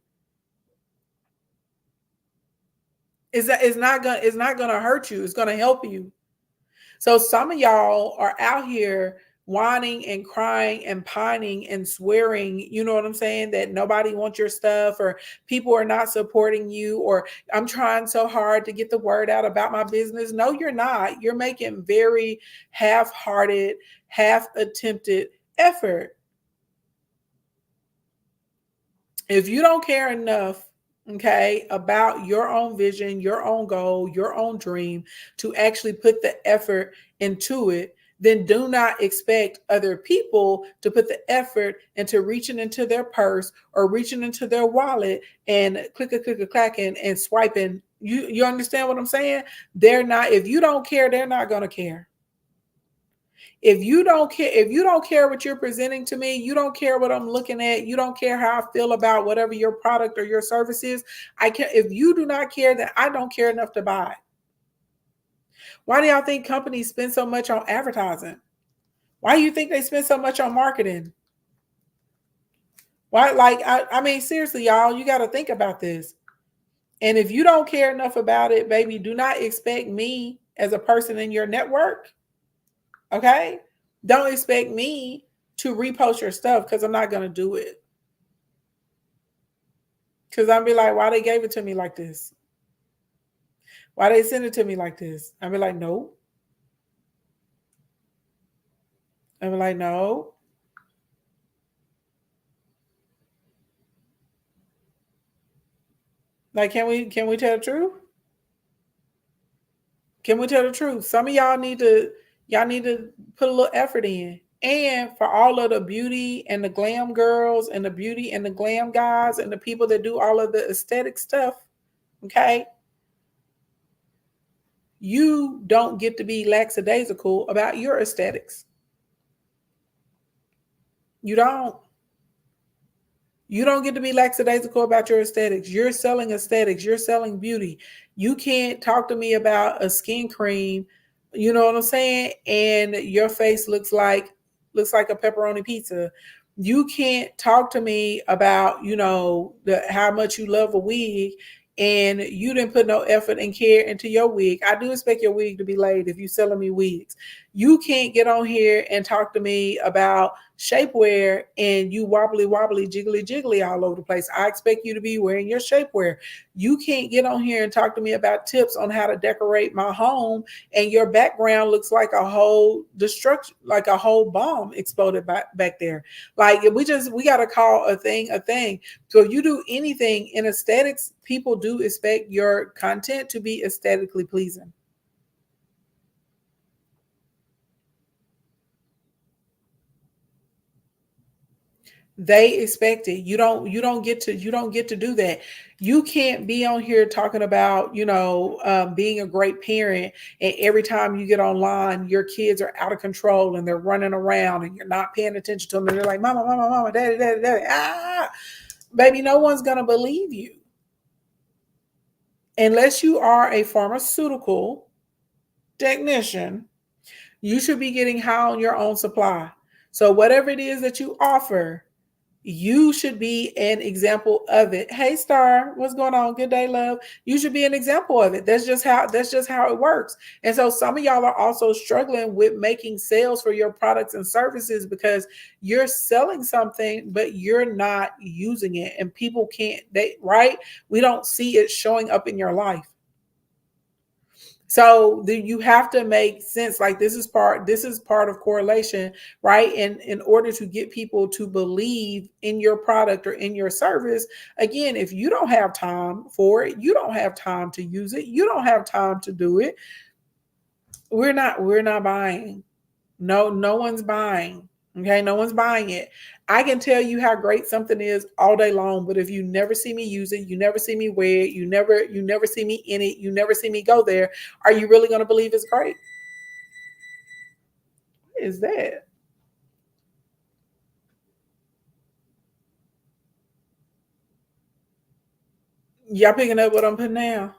It's not gonna hurt you. It's gonna help you. So some of y'all are out here whining and crying and pining and swearing, you know what I'm saying, that nobody wants your stuff, or people are not supporting you, or I'm trying so hard to get the word out about my business. No, you're not. You're making very half-hearted, half-attempted effort. If you don't care enough, okay, about your own vision, your own goal, your own dream to actually put the effort into it, then do not expect other people to put the effort into reaching into their purse or reaching into their wallet and clacking and swiping. You understand what I'm saying? They're not, if you don't care, they're not going to care. If you don't care, if you don't care what you're presenting to me, you don't care what I'm looking at, you don't care how I feel about whatever your product or your service is, I care. If you do not care, then I don't care enough to buy. Why do y'all think companies spend so much on advertising? Why do you think they spend so much on marketing? Why, like, I mean, seriously, y'all, you got to think about this. And if you don't care enough about it, baby, do not expect me as a person in your network. Okay? Don't expect me to repost your stuff because I'm not going to do it. Because I'll be like, why they gave it to me like this? Why they send it to me like this? I'll be like, no. I'll be like, no. Like, can we tell the truth? Can we tell the truth? Some of y'all need to put a little effort in. And for all of the beauty and the glam girls and the beauty and the glam guys and the people that do all of the aesthetic stuff, okay? You don't get to be lackadaisical about your aesthetics. You don't. You don't get to be lackadaisical about your aesthetics. You're selling aesthetics. You're selling beauty. You can't talk to me about a skin cream, you know what I'm saying? And your face looks like a pepperoni pizza. You can't talk to me about, how much you love a wig and you didn't put no effort and care into your wig. I do expect your wig to be laid if you're selling me wigs. You can't get on here and talk to me about shapewear and you wobbly, jiggly, jiggly all over the place. I expect you to be wearing your shapewear. You can't get on here and talk to me about tips on how to decorate my home and your background looks like a whole destruction, like a whole bomb exploded back there. Like we got to call a thing a thing. So if you do anything in aesthetics, people do expect your content to be aesthetically pleasing. They expect it. You don't get to do that. You can't be on here talking about being a great parent, and every time you get online your kids are out of control and they're running around and you're not paying attention to them and they're like mama, mama, mama, daddy, daddy, daddy. Baby, no one's gonna believe you unless you are a pharmaceutical technician. You should be getting high on your own supply. So whatever it is that you offer, you should be an example of it. Hey Star, what's going on? Good day, love. You should be an example of it. That's just how it works. And so some of y'all are also struggling with making sales for your products and services because you're selling something but you're not using it and people can't, right? We don't see it showing up in your life. So you have to make sense. Like this is part of correlation, right? And in order to get people to believe in your product or in your service, again, if you don't have time for it, you don't have time to use it, you don't have time to do it, we're not buying. No one's buying. Okay, no one's buying it. I can tell you how great something is all day long, but if you never see me use it, you never see me wear it, you never see me in it, you never see me go there, are you really going to believe it's great? What is that? Y'all picking up what I'm putting down?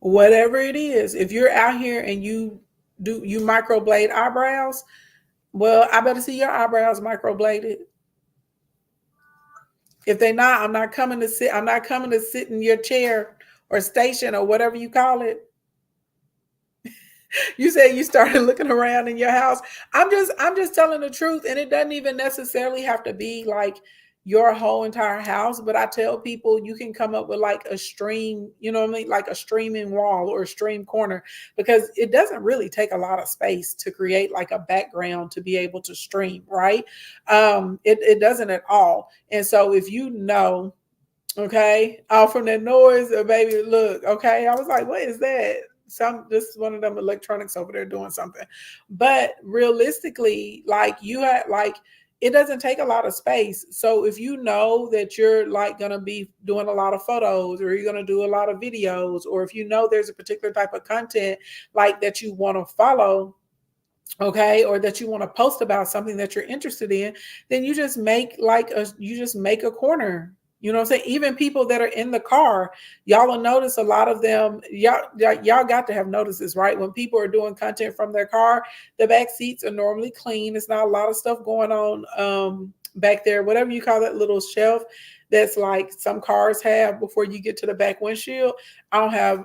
Whatever it is, if you're out here and you microblade eyebrows, well, I better see your eyebrows microbladed. If they're not, I'm not coming to sit in your chair or station or whatever you call it. You said you started looking around in your house. I'm just telling the truth, and it doesn't even necessarily have to be like your whole entire house, but I tell people you can come up with like a stream, you know what I mean, like a streaming wall or a stream corner, because it doesn't really take a lot of space to create like a background to be able to stream, right? It doesn't at all. And so if okay, out from that noise, baby, look, okay, I was like, what is that? This is one of them electronics over there doing something. But realistically, like it doesn't take a lot of space. So if you know that you're like going to be doing a lot of photos or you're going to do a lot of videos, or if you know there's a particular type of content like that you want to follow, okay, or that you want to post about something that you're interested in, then you just make a corner. You know what I'm saying? Even people that are in the car, y'all will notice a lot of them. Y'all got to have noticed this, right? When people are doing content from their car, the back seats are normally clean. It's not a lot of stuff going on back there, whatever you call that little shelf that's like some cars have before you get to the back windshield. I don't have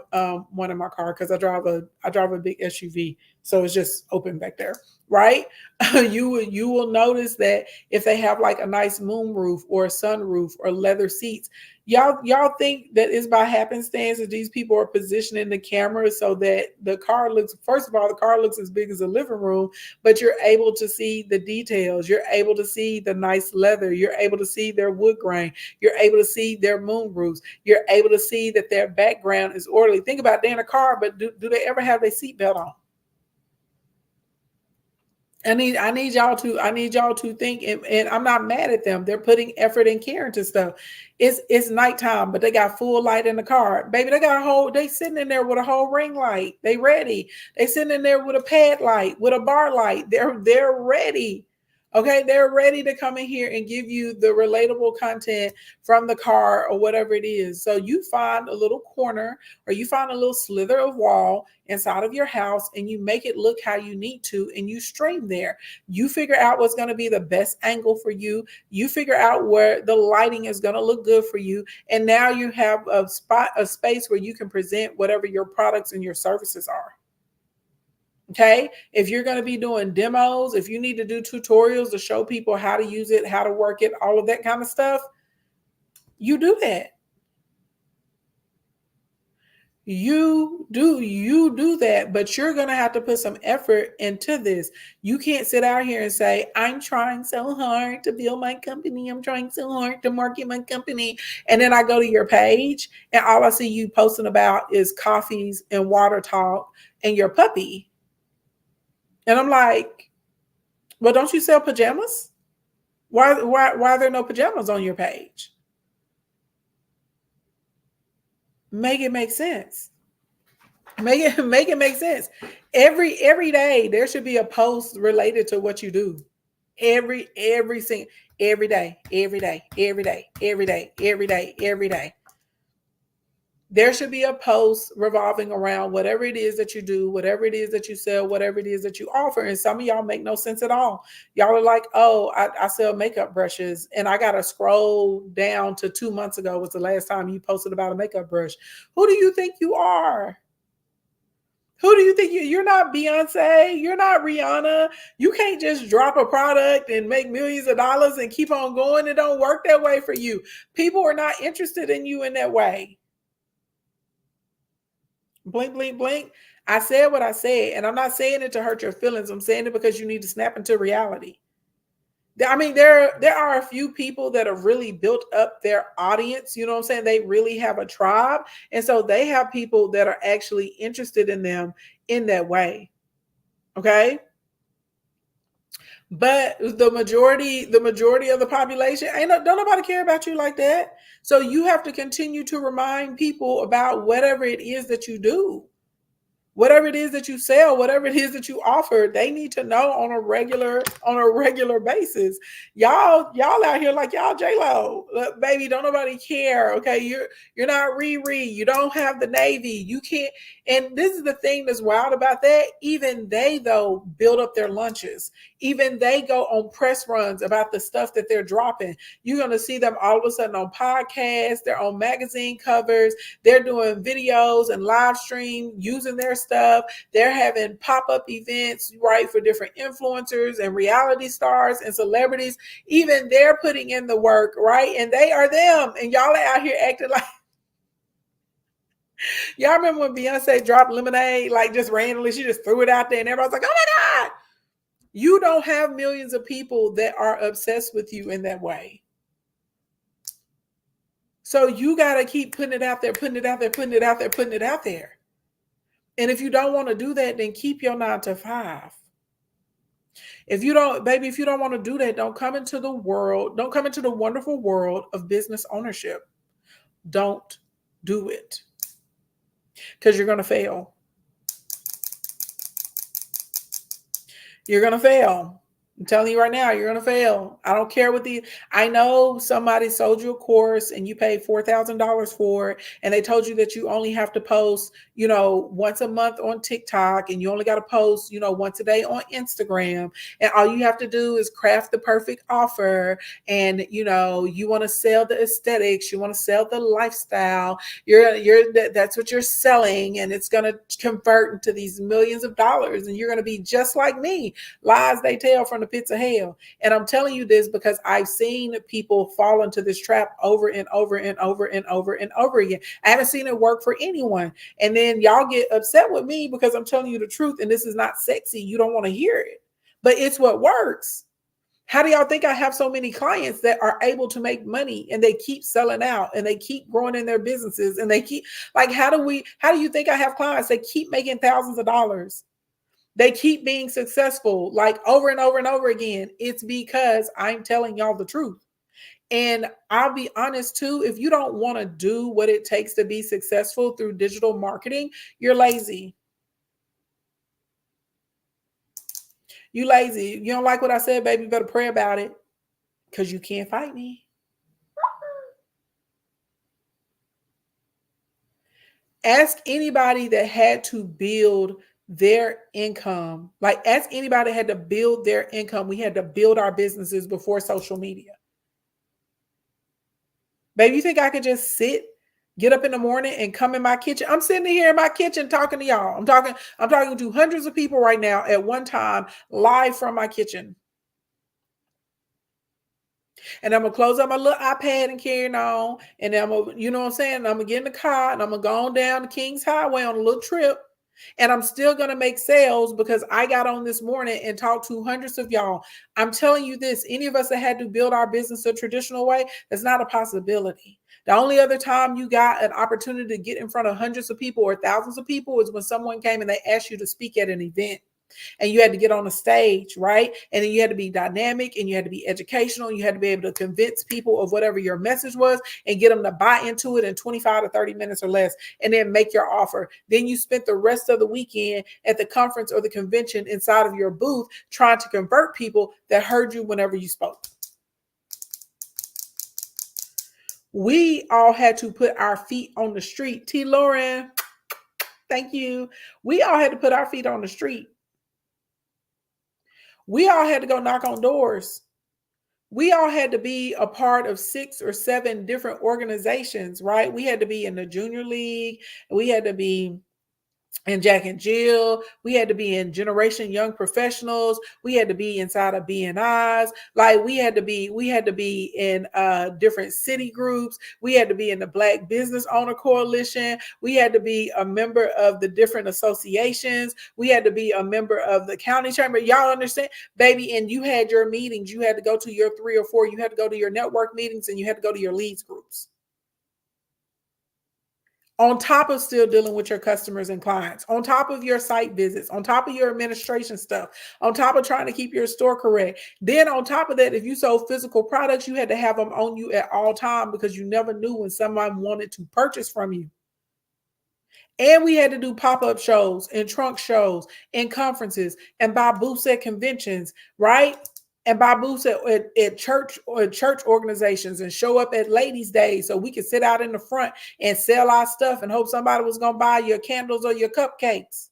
one in my car because I drive a big SUV, so it's just open back there, right? You will notice that if they have like a nice moon roof or a sunroof or leather seats, y'all think that it's by happenstance that these people are positioning the camera so that the car looks, first of all, the car looks as big as a living room, but you're able to see the details. You're able to see the nice leather. You're able to see their wood grain. You're able to see their moon roofs. You're able to see that their background is orderly. Think about they're in a car, but do they ever have their seatbelt on? I need y'all to think, and I'm not mad at them. They're putting effort and care into stuff. It's nighttime, but they got full light in the car. Baby, they sitting in there with a whole ring light. They ready. They sitting in there with a pad light, with a bar light. They're ready. Okay, they're ready to come in here and give you the relatable content from the car or whatever it is. So you find a little corner or you find a little slither of wall inside of your house and you make it look how you need to and you stream there. You figure out what's going to be the best angle for you. You figure out where the lighting is going to look good for you. And now you have a space where you can present whatever your products and your services are. Okay. If you're going to be doing demos, if you need to do tutorials to show people how to use it, how to work it, all of that kind of stuff, you do that. You do that, but you're going to have to put some effort into this. You can't sit out here and say, I'm trying so hard to build my company. I'm trying so hard to market my company. And then I go to your page and all I see you posting about is coffees and water talk and your puppy. And I'm like, well, don't you sell pajamas? Why are there no pajamas on your page? Make it make sense. Make it make sense. Every day there should be a post related to what you do. Every single every day, every day, every day, every day, every day, every day. There should be a post revolving around whatever it is that you do, whatever it is that you sell, whatever it is that you offer. And some of y'all make no sense at all. Y'all are like, oh, I sell makeup brushes. And I got to scroll down to 2 months ago was the last time you posted about a makeup brush. Who do you think you are? Who do you think you're not Beyonce? You're not Rihanna. You can't just drop a product and make millions of dollars and keep on going. It don't work that way for you. People are not interested in you in that way. Blink, blink, blink. I said what I said, and I'm not saying it to hurt your feelings. I'm saying it because you need to snap into reality. I mean, there are a few people that have really built up their audience. You know what I'm saying? They really have a tribe. And so they have people that are actually interested in them in that way. Okay. But the majority of the population don't nobody care about you like that. So you have to continue to remind people about whatever it is that you do. Whatever it is that you sell, whatever it is that you offer, they need to know on a regular basis. Y'all out here like y'all J-Lo. Baby, don't nobody care. Okay, you're not Riri. You don't have the Navy. You can't. And this is the thing that's wild about that. Even they though build up their lunches. Even they go on press runs about the stuff that they're dropping. You're gonna see them all of a sudden on podcasts. They're on magazine covers. They're doing videos and live stream using their stuff. They're having pop-up events, right, for different influencers and reality stars and celebrities. Even they're putting in the work, right? And they are them. And y'all are out here acting like y'all remember when Beyonce dropped Lemonade, like just randomly, she just threw it out there and everybody's like, oh my God. You don't have millions of people that are obsessed with you in that way. So you got to keep putting it out there, putting it out there, putting it out there, putting it out there. And if you don't want to do that, then keep your 9 to 5. If you don't want to do that, don't come into the wonderful world of business ownership. Don't do it. Because you're going to fail. You're going to fail. I'm telling you right now, you're going to fail. I don't care what I know somebody sold you a course and you paid $4,000 for it. And they told you that you only have to post, once a month on TikTok, and you only got to post, once a day on Instagram. And all you have to do is craft the perfect offer. And, you want to sell the aesthetics, you want to sell the lifestyle. That's what you're selling. And it's going to convert into these millions of dollars. And you're going to be just like me. Lies they tell from the pits of hell. And I'm telling you this because I've seen people fall into this trap over and over and over and over and over again. I haven't seen it work for anyone. And then y'all get upset with me because I'm telling you the truth, and this is not sexy. You don't want to hear it, but it's what works. How do y'all think I have so many clients that are able to make money and they keep selling out and they keep growing in their businesses and they keep how do you think I have clients that keep making thousands of dollars? They keep being successful over and over and over again. It's because I'm telling y'all the truth. And I'll be honest too, if you don't want to do what it takes to be successful through digital marketing, you're lazy. You lazy. You don't like what I said, baby, you better pray about it because you can't fight me. Ask anybody that had to build their income. Ask anybody that had to build their income. We had to build our businesses before social media. Baby, you think I could just get up in the morning and come in my kitchen? I'm sitting here in my kitchen talking to y'all. I'm talking to hundreds of people right now at one time, live from my kitchen. And I'm going to close up my little iPad and carry on. And then I'm going to, you know what I'm saying? I'm going to get in the car and I'm going to go on down the Kings Highway on a little trip. And I'm still going to make sales because I got on this morning and talked to hundreds of y'all. I'm telling you this, any of us that had to build our business a traditional way, that's not a possibility. The only other time you got an opportunity to get in front of hundreds of people or thousands of people is when someone came and they asked you to speak at an event. And you had to get on the stage, right? And then you had to be dynamic and you had to be educational. And you had to be able to convince people of whatever your message was and get them to buy into it in 25 to 30 minutes or less, and then make your offer. Then you spent the rest of the weekend at the conference or the convention inside of your booth trying to convert people that heard you whenever you spoke. We all had to put our feet on the street. T. Lauren, thank you. We all had to put our feet on the street. We all had to go knock on doors. We all had to be a part of 6 or 7 different organizations, right? We had to be in the junior league. We had to be in Jack and Jill. We had to be in Generation Young Professionals. We had to be inside of BNIs. We had to be in different city groups. We had to be in the Black Business Owner Coalition. We had to be a member of the different associations. We had to be a member of the county chamber. Y'all understand, baby? And you had your meetings. You had to go to your 3 or 4. You had to go to your network meetings and you had to go to your leads groups. On top of still dealing with your customers and clients, on top of your site visits, on top of your administration stuff, on top of trying to keep your store correct. Then on top of that, if you sold physical products, you had to have them on you at all time because you never knew when someone wanted to purchase from you. And we had to do pop-up shows and trunk shows and conferences and buy booths at conventions, right? And buy booths at church or church organizations and show up at ladies' days so we could sit out in the front and sell our stuff and hope somebody was going to buy your candles or your cupcakes.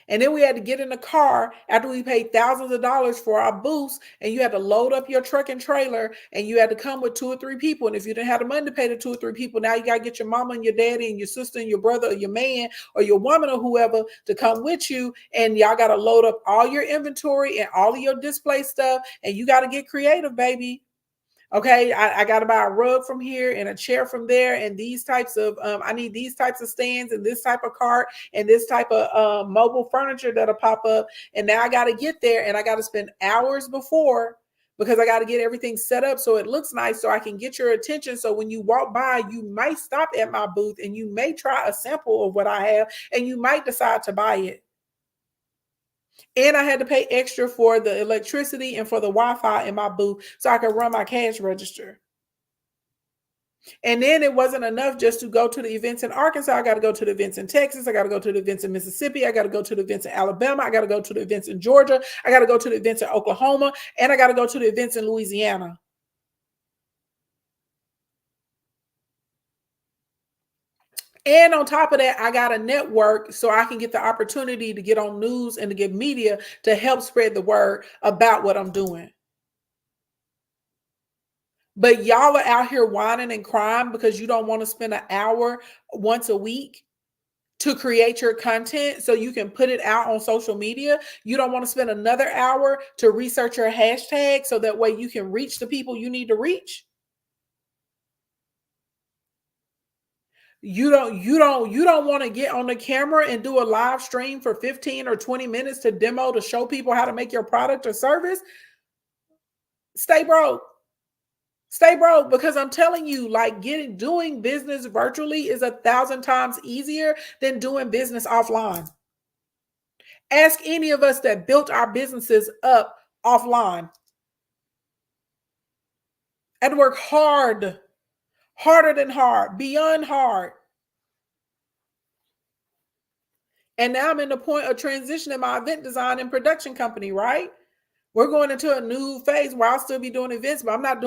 And then we had to get in the car after we paid thousands of dollars for our booths, and you had to load up your truck and trailer, and you had to come with 2 or 3 people. And if you didn't have the money to pay the 2 or 3 people, now you got to get your mama and your daddy and your sister and your brother or your man or your woman or whoever to come with you. And y'all got to load up all your inventory and all of your display stuff. And you got to get creative, baby. Okay, I got to buy a rug from here and a chair from there, and these types of I need these types of stands and this type of cart and this type of mobile furniture that'll pop up. And now I got to get there, and I got to spend hours before because I got to get everything set up so it looks nice, so I can get your attention. So when you walk by, you might stop at my booth and you may try a sample of what I have, and you might decide to buy it. And I had to pay extra for the electricity and for the Wi-Fi in my booth so I could run my cash register. And then it wasn't enough just to go to the events in Arkansas. I got to go to the events in Texas. I got to go to the events in Mississippi. I got to go to the events in Alabama. I got to go to the events in Georgia. I got to go to the events in Oklahoma. And I got to go to the events in Louisiana. And on top of that, I got a network so I can get the opportunity to get on news and to get media to help spread the word about what I'm doing. But y'all are out here whining and crying because you don't want to spend an hour once a week to create your content so you can put it out on social media. You don't want to spend another hour to research your hashtag so that way you can reach the people you need to reach. You don't want to get on the camera and do a live stream for 15 or 20 minutes to demo to show people how to make your product or service. Stay broke. Stay broke, because I'm telling you, like, doing business virtually is 1,000 times easier than doing business offline. Ask any of us that built our businesses up offline. I had to work hard, harder than hard, beyond hard. And now I'm in the point of transitioning my event design and production company, right? We're going into a new phase where I'll still be doing events, but I'm not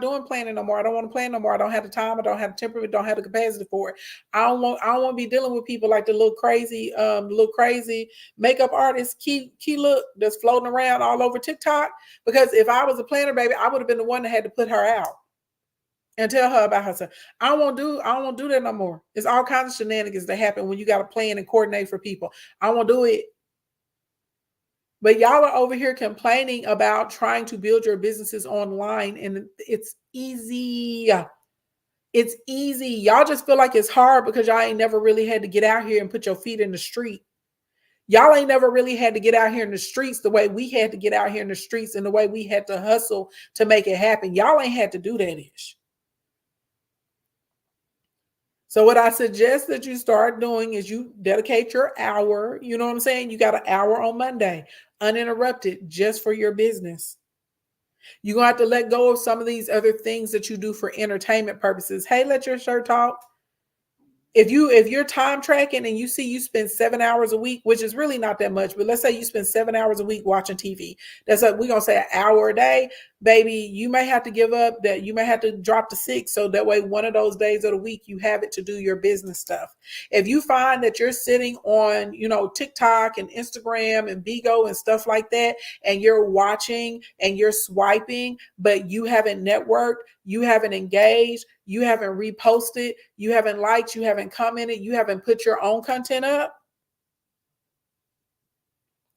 doing planning no more. I don't want to plan no more. I don't have the time. I don't have the temperament. Don't have the capacity for it. I don't want to be dealing with people like the little crazy makeup artist, Key Look, that's floating around all over TikTok. Because if I was a planner, baby, I would have been the one that had to put her out and tell her about herself. I don't want to do that no more. There's all kinds of shenanigans that happen when you got to plan and coordinate for people. I won't do it. But y'all are over here complaining about trying to build your businesses online, and it's easy. It's easy. Y'all just feel like it's hard because y'all ain't never really had to get out here and put your feet in the street. Y'all ain't never really had to get out here in the streets the way we had to get out here in the streets and the way we had to hustle to make it happen. Y'all ain't had to do that ish. So what I suggest that you start doing is you dedicate your hour. You know what I'm saying? You got an hour on Monday, uninterrupted, just for your business. You're going to have to let go of some of these other things that you do for entertainment purposes. Hey, let your shirt talk. If you're time tracking and you see you spend 7 hours a week, which is really not that much, but let's say you spend 7 hours a week watching TV. That's like, we're going to say an hour a day, baby. You may have to give up that. You may have to drop to 6. So that way, one of those days of the week, you have it to do your business stuff. If you find that you're sitting on, TikTok and Instagram and Bigo and stuff like that, and you're watching and you're swiping, but you haven't networked, you haven't engaged, you haven't reposted, you haven't liked, you haven't commented, you haven't put your own content up,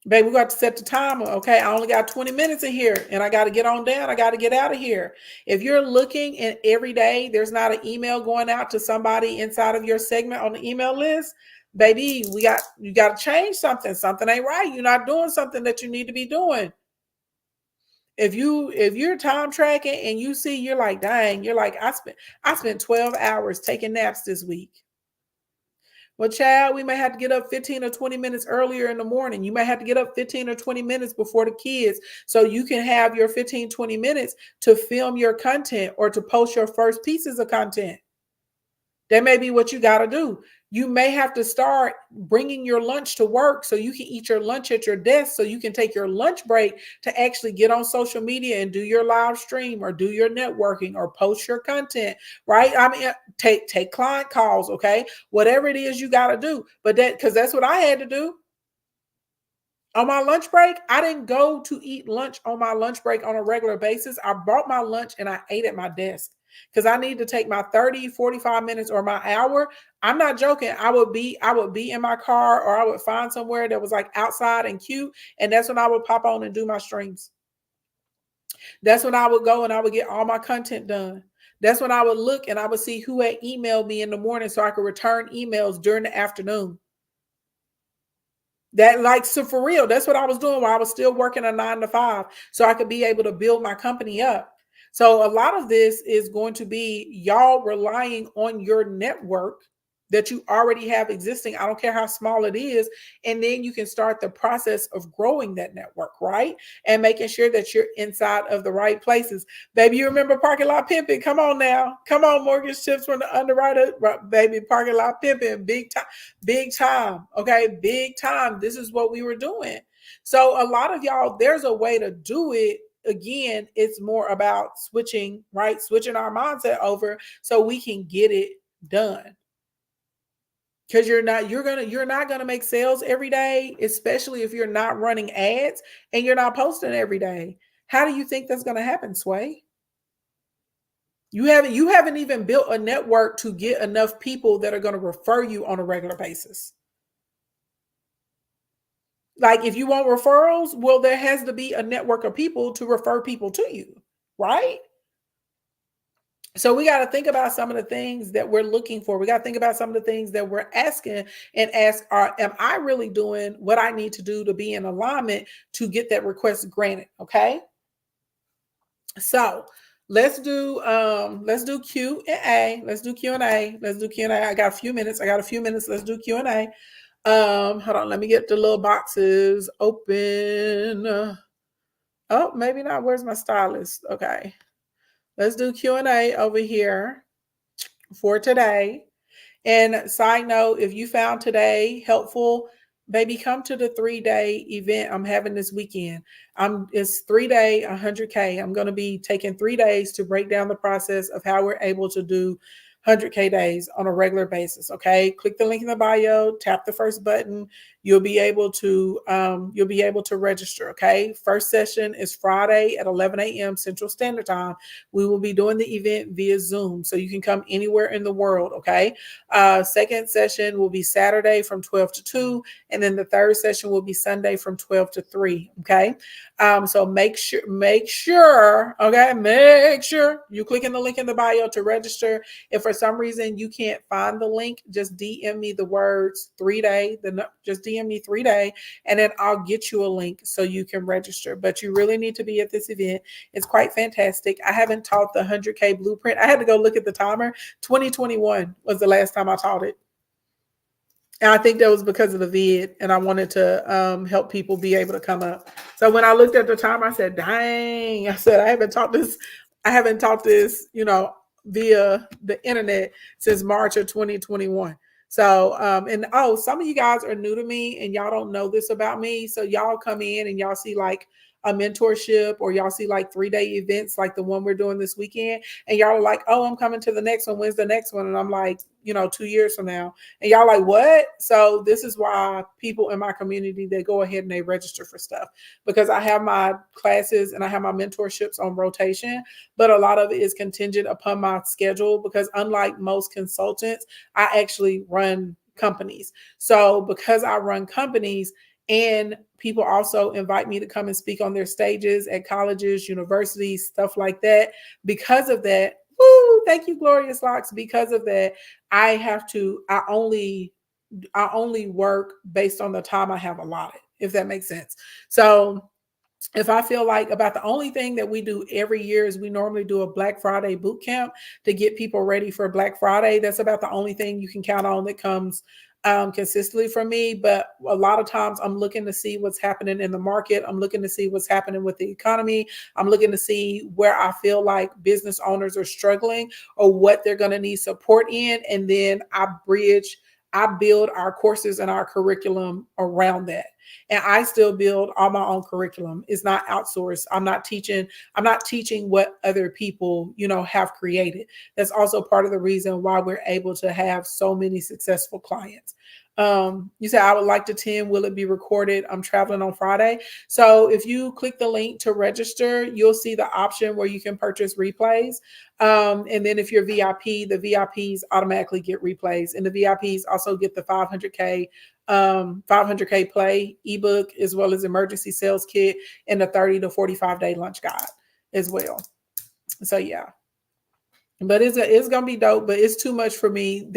baby, we got to set the timer. Okay, I only got 20 minutes in here and I got to get on down. I got to get out of here. If you're looking and every day there's not an email going out to somebody inside of your segment on the email list, baby, you got to change something. Something ain't right. You're not doing something that you need to be doing. If you're time tracking and you see, you're like, dang, you're like, I spent 12 hours taking naps this week. Well, child, we may have to get up 15 or 20 minutes earlier in the morning. You may have to get up 15 or 20 minutes before the kids so you can have your 15, 20 minutes to film your content or to post your first pieces of content. That may be what you got to do. You may have to start bringing your lunch to work so you can eat your lunch at your desk so you can take your lunch break to actually get on social media and do your live stream or do your networking or post your content, right? I mean, take client calls, okay? Whatever it is you got to do. But because that's what I had to do. On my lunch break, I didn't go to eat lunch on my lunch break on a regular basis. I brought my lunch and I ate at my desk because I need to take my 30, 45 minutes or my hour. I'm not joking. I would be in my car or I would find somewhere that was like outside and cute. And that's when I would pop on and do my streams. That's when I would go and I would get all my content done. That's when I would look and I would see who had emailed me in the morning so I could return emails during the afternoon. That, like, so for real, that's what I was doing while I was still working a 9 to 5 so I could be able to build my company up. So a lot of this is going to be y'all relying on your network that you already have existing. I don't care how small it is. And then you can start the process of growing that network, right? And making sure that you're inside of the right places. Baby, you remember parking lot pimping? Come on now. Come on, mortgage tips from the underwriter. Baby, parking lot pimping. Big time. Big time. Okay. Big time. This is what we were doing. So a lot of y'all, there's a way to do it. Again, it's more about switching, right? Switching our mindset over so we can get it done. Because you're not gonna make sales every day, especially if you're not running ads and you're not posting every day. How do you think that's gonna happen, Sway? You haven't even built a network to get enough people that are gonna refer you on a regular basis. Like if you want referrals, well, there has to be a network of people to refer people to you, right? So we got to think about some of the things that we're looking for. We got to think about some of the things that we're asking and ask, am I really doing what I need to do to be in alignment to get that request granted? Okay. So let's do Q and A. Let's do Q and A. Let's do Q and A. I got a few minutes. Let's do Q and A. Hold on, let me get the little boxes open. Oh, maybe not. Where's my stylist? Okay. Let's do Q&A over here for today. And side note, if you found today helpful, baby, come to the 3-day event I'm having this weekend. It's 3-day, 100K. I'm going to be taking 3 days to break down the process of how we're able to do 100K days on a regular basis. Okay. Click the link in the bio, tap the first button. You'll be able to register. Okay. First session is Friday at 11 a.m. Central Standard Time. We will be doing the event via Zoom. So you can come anywhere in the world. Okay. Second session will be Saturday from 12 to 2. And then the third session will be Sunday from 12 to 3. Okay. So make sure you click in the link in the bio to register. If for some reason you can't find the link, just DM me the words 3-day, just DM me 3-day, and then I'll get you a link so you can register. But you really need to be at this event. It's quite fantastic. I haven't taught the 100K blueprint. I had to go look at the timer. 2021 was the last time I taught it. And I think that was because of the vid, and I wanted to help people be able to come up. So when I looked at the time, I said, dang, I said, I haven't taught this, via the internet since March of 2021. So, some of you guys are new to me and y'all don't know this about me. So y'all come in and y'all see like a mentorship, or y'all see like 3-day events like the one we're doing this weekend, and y'all are like, oh, I'm coming to the next one. When's the next one? And I'm like, 2 years from now. And y'all like, what? So this is why people in my community, they go ahead and they register for stuff, because I have my classes and I have my mentorships on rotation, but a lot of it is contingent upon my schedule, because unlike most consultants, I actually run companies. So because I run companies, and people also invite me to come and speak on their stages at colleges, universities, stuff like that. Because of that, woo, thank you, Glorious Locks. Because of that, I only work based on the time I have allotted, if that makes sense. So if I feel like, about the only thing that we do every year is we normally do a Black Friday boot camp to get people ready for Black Friday. That's about the only thing you can count on that comes consistently from me. But a lot of times I'm looking to see what's happening in the market. I'm looking to see what's happening with the economy. I'm looking to see where I feel like business owners are struggling or what they're going to need support in. And then I build our courses and our curriculum around that. And I still build all my own curriculum. It's not outsourced. I'm not teaching what other people, have created. That's also part of the reason why we're able to have so many successful clients. You said, I would like to attend. Will it be recorded? I'm traveling on Friday. So if you click the link to register, you'll see the option where you can purchase replays. And then if you're VIP, the VIPs automatically get replays, and the VIPs also get the 500K play ebook, as well as emergency sales kit and the 30 to 45 day lunch guide as well. So yeah. But it's gonna be dope, but it's too much for me.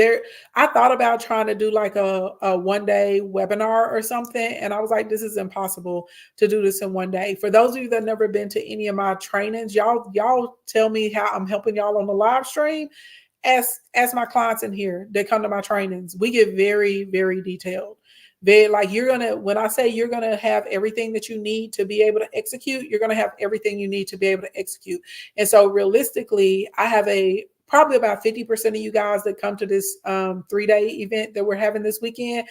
I thought about trying to do like a 1-day webinar or something, and I was like, this is impossible to do this in 1 day. For those of you that never been to any of my trainings, y'all tell me how I'm helping y'all on the live stream, Ask my clients in here that come to my trainings. We get very, very detailed. Very, like, when I say you're gonna have everything that you need to be able to execute, you're gonna have everything you need to be able to execute. And so realistically, I have probably about 50% of you guys that come to this 3-day event that we're having this weekend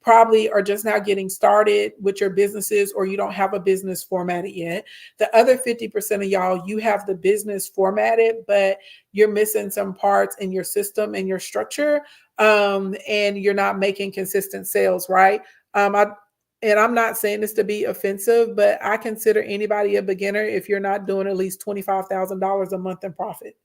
probably are just now getting started with your businesses, or you don't have a business formatted yet. The other 50% of y'all, you have the business formatted, but you're missing some parts in your system and your structure, and you're not making consistent sales, right? And I'm not saying this to be offensive, but I consider anybody a beginner if you're not doing at least $25,000 a month in profit.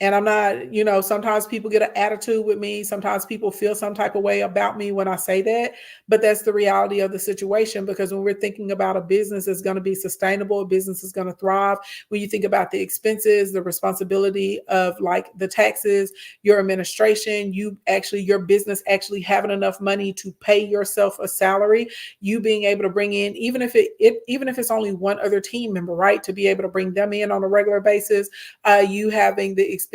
And I'm not, sometimes people get an attitude with me. Sometimes people feel some type of way about me when I say that. But that's the reality of the situation, because when we're thinking about a business that's going to be sustainable, a business is going to thrive, when you think about the expenses, the responsibility of like the taxes, your administration, your business actually having enough money to pay yourself a salary, you being able to bring in, even if it's only one other team member, right, to be able to bring them in on a regular basis, you having the expenses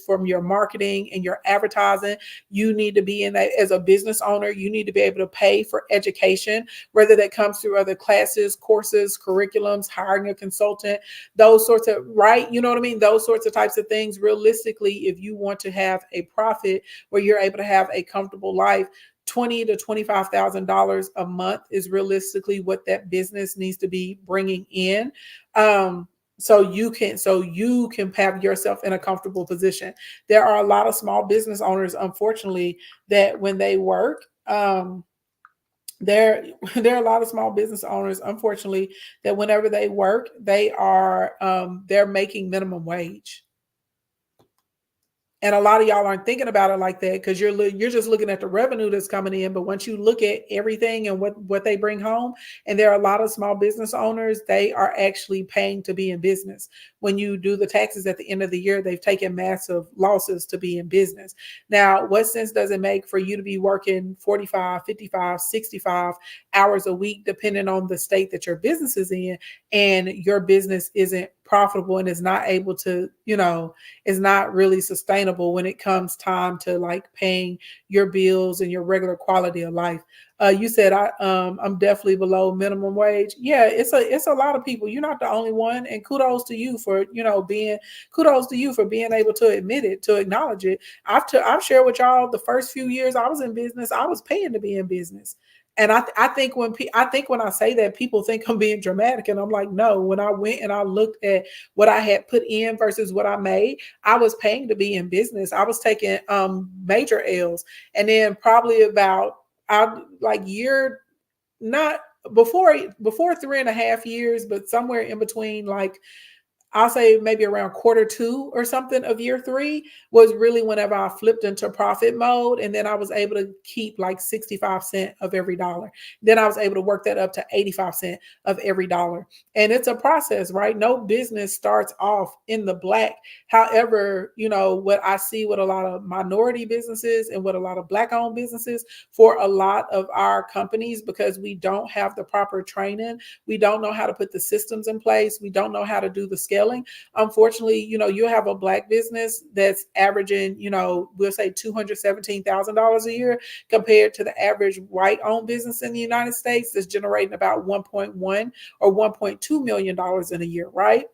from your marketing and your advertising. You need to be in that as a business owner. You need to be able to pay for education, whether that comes through other classes, courses, curriculums, hiring a consultant, those sorts of, right? You know what I mean? Those sorts of types of things. Realistically, if you want to have a profit where you're able to have a comfortable life, $20,000 to $25,000 a month is realistically what that business needs to be bringing in. So you can have yourself in a comfortable position. There are a lot of small business owners, unfortunately, that when they work, there are a lot of small business owners, unfortunately, that whenever they work, they're making minimum wage. And a lot of y'all aren't thinking about it like that, because you're just looking at the revenue that's coming in. But once you look at everything and what they bring home, and there are a lot of small business owners, they are actually paying to be in business. When you do the taxes at the end of the year, they've taken massive losses to be in business. Now, what sense does it make for you to be working 45, 55, 65 hours a week, depending on the state that your business is in, and your business isn't profitable and is not able to, is not really sustainable when it comes time to like paying your bills and your regular quality of life? You said I'm definitely below minimum wage. Yeah, it's a lot of people. You're not the only one, and kudos to you for being able to admit it, to acknowledge it. I've shared with y'all the first few years I was in business, I was paying to be in business. And I think when I say that, people think I'm being dramatic, and I'm like, no. When I went and I looked at what I had put in versus what I made, I was paying to be in business. I was taking major L's, and then probably about year, not before 3.5 years, but somewhere in between, like I'll say maybe around quarter 2 or something of year 3 was really whenever I flipped into profit mode. And then I was able to keep like 65 cents of every dollar. Then I was able to work that up to 85 cents of every dollar. And it's a process, right? No business starts off in the black. However, what I see with a lot of minority businesses and with a lot of Black owned businesses, for a lot of our companies, because we don't have the proper training, we don't know how to put the systems in place, we don't know how to do the scale. Unfortunately, you have a Black business that's averaging, we'll say $217,000 a year, compared to the average white owned business in the United States that's generating about 1.1 or $1.2 million in a year, right?